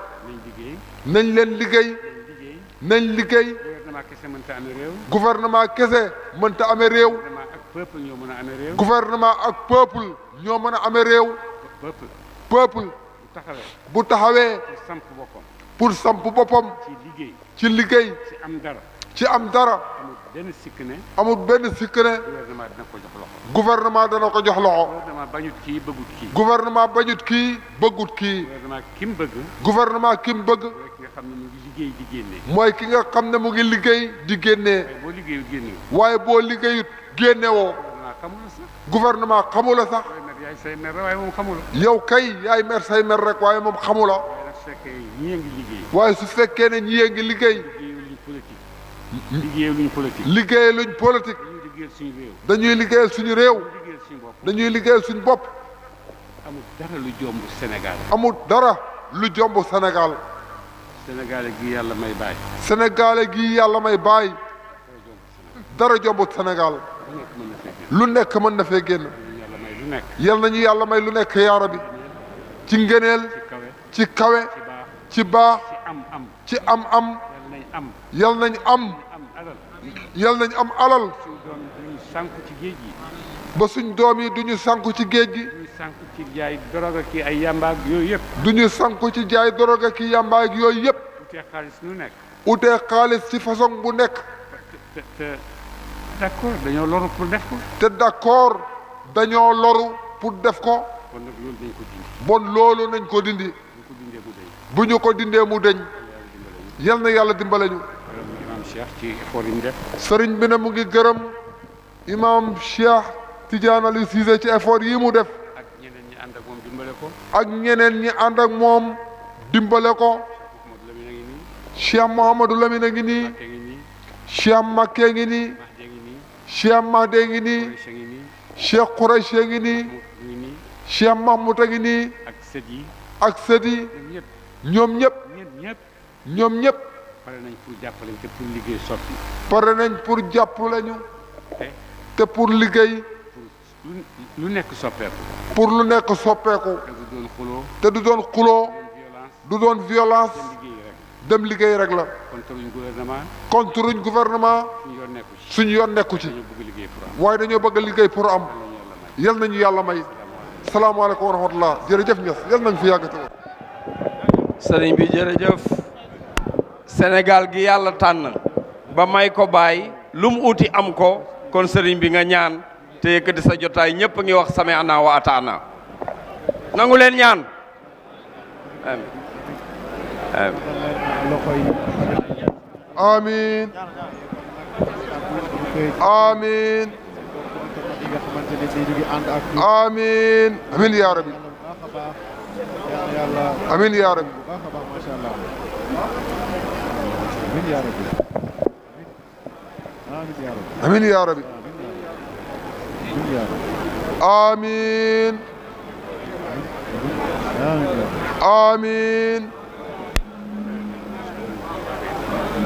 nañ leen liggéey. nañ liggéey. gouvernement kese mënta amee réew. gouvernement kese mënta amee réew. peuple ñoo mën a amee réew. gouvernement ak peuple ñoo mën a amee réew. peuple bu taxawee. pour samp boppam. ci liggéey. ci am dara. amul benn sikk ne. gouvernement dana ko jox loxo. gouvernement bañut kii bëggut kii. gouvernement bañut kii bëggut kii. gouvernement kim bëgg. gouvernement kim bëgg. mooy ki nga xam ne mu ngi liggéey di génnee. waaye boo liggéeyut génnewoo. gouvernement xamula sax. yow kay yaay mer say mer rek waaye moom xamula. waaye su fekkee ne ñii ngi liggéey. liggéey luñ politique. dañuy liggéeyal suñu réew. dañuy liggéeyal suñu bopp. amul dara lu jomb Sénégal. amul dara lu jomb Sénégal. Sénégal gi yàlla may baay. Sénégal gi yàlla may baay. dara jombut Sénégal. lu nekk mën na fee génn. yal nañu yàlla may lu nekk yaara bi. ci ngëneel. ci kawe. ci baax. ci am-am. yal nañ am. yal nañ am alal suñu doom yi duñu sànku ci géej gi. ba suñ doom yi duñu sànku ci géej gi. duñu sànku ci jaay drogue ki ay yambaag yooyu yëpp. duñu sànku ci jaay drogue ki yambaag yooyu yëpp. utee xaalis nu nekk. utee xaalis ci façon bu nekk. te d'accord dañoo loru pour def ko. te d'accord dañoo loru pour def ko. kon nag loolu dañ ko dindi. bon loolu nañ ko dindi. bu ñu ko dindee mu deñ. yal na yàlla dimbale ñu. imam Cheikh ci effort yi mu def. sëriñ bi ne mu ngi gërëm imam Cheikh Tidiane Aliou Cissé ci effort yi mu def. ak ñeneen ñi ànd ak moom dimbale ko. ak ñeneen ñi ànd ak moom dimbale ko. Cheikh Mouhamadou Lamine a ngi nii. Cheikh Makke ngi nii. Cheikh Mahde ngi nii. Cheikh Khouraychi ngi nii. Cheikh Mahmoud a ngi nii. ak sët yi. ak sët yi. ñoom ñëpp. ñoom ñëpp. pare nañ pour jàppale te pour liggéey sotti. pare nañ pour jàppale ñu. te pour liggéey. lu nekk soppeeku. pour lu nekk soppeeku. te du doon xuloo. te du doon xuloo. du doon violence. dem liggéey rek la. contruñ gouvernement. contruñ gouvernement. suñu yoon nekku ci. waaye dañoo bëgg a liggéey pour am. yal nañu yàlla may. salaamaaleykum wa rahmatullah jërëjëf Niass yal nañ fi yàggate woon. sëriñ bi jërëjëf. Sénégal gi yàlla tànn ba may ko bàyyi lu mu uti am ko kon sëriñ bi nga ñaan te yëkkati sa jotaay ñëpp ngi wax sami'na wa ata'na nangu leen ñaan amiin amiin amiin amiin yaa rabbi amiin yaa rabbi amiin yaa rabbi amiin amiin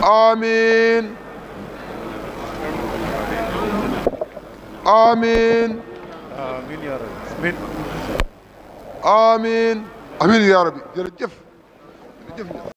amiin amiin amiin amiin yaa rabbi jërëjëf jërëjëf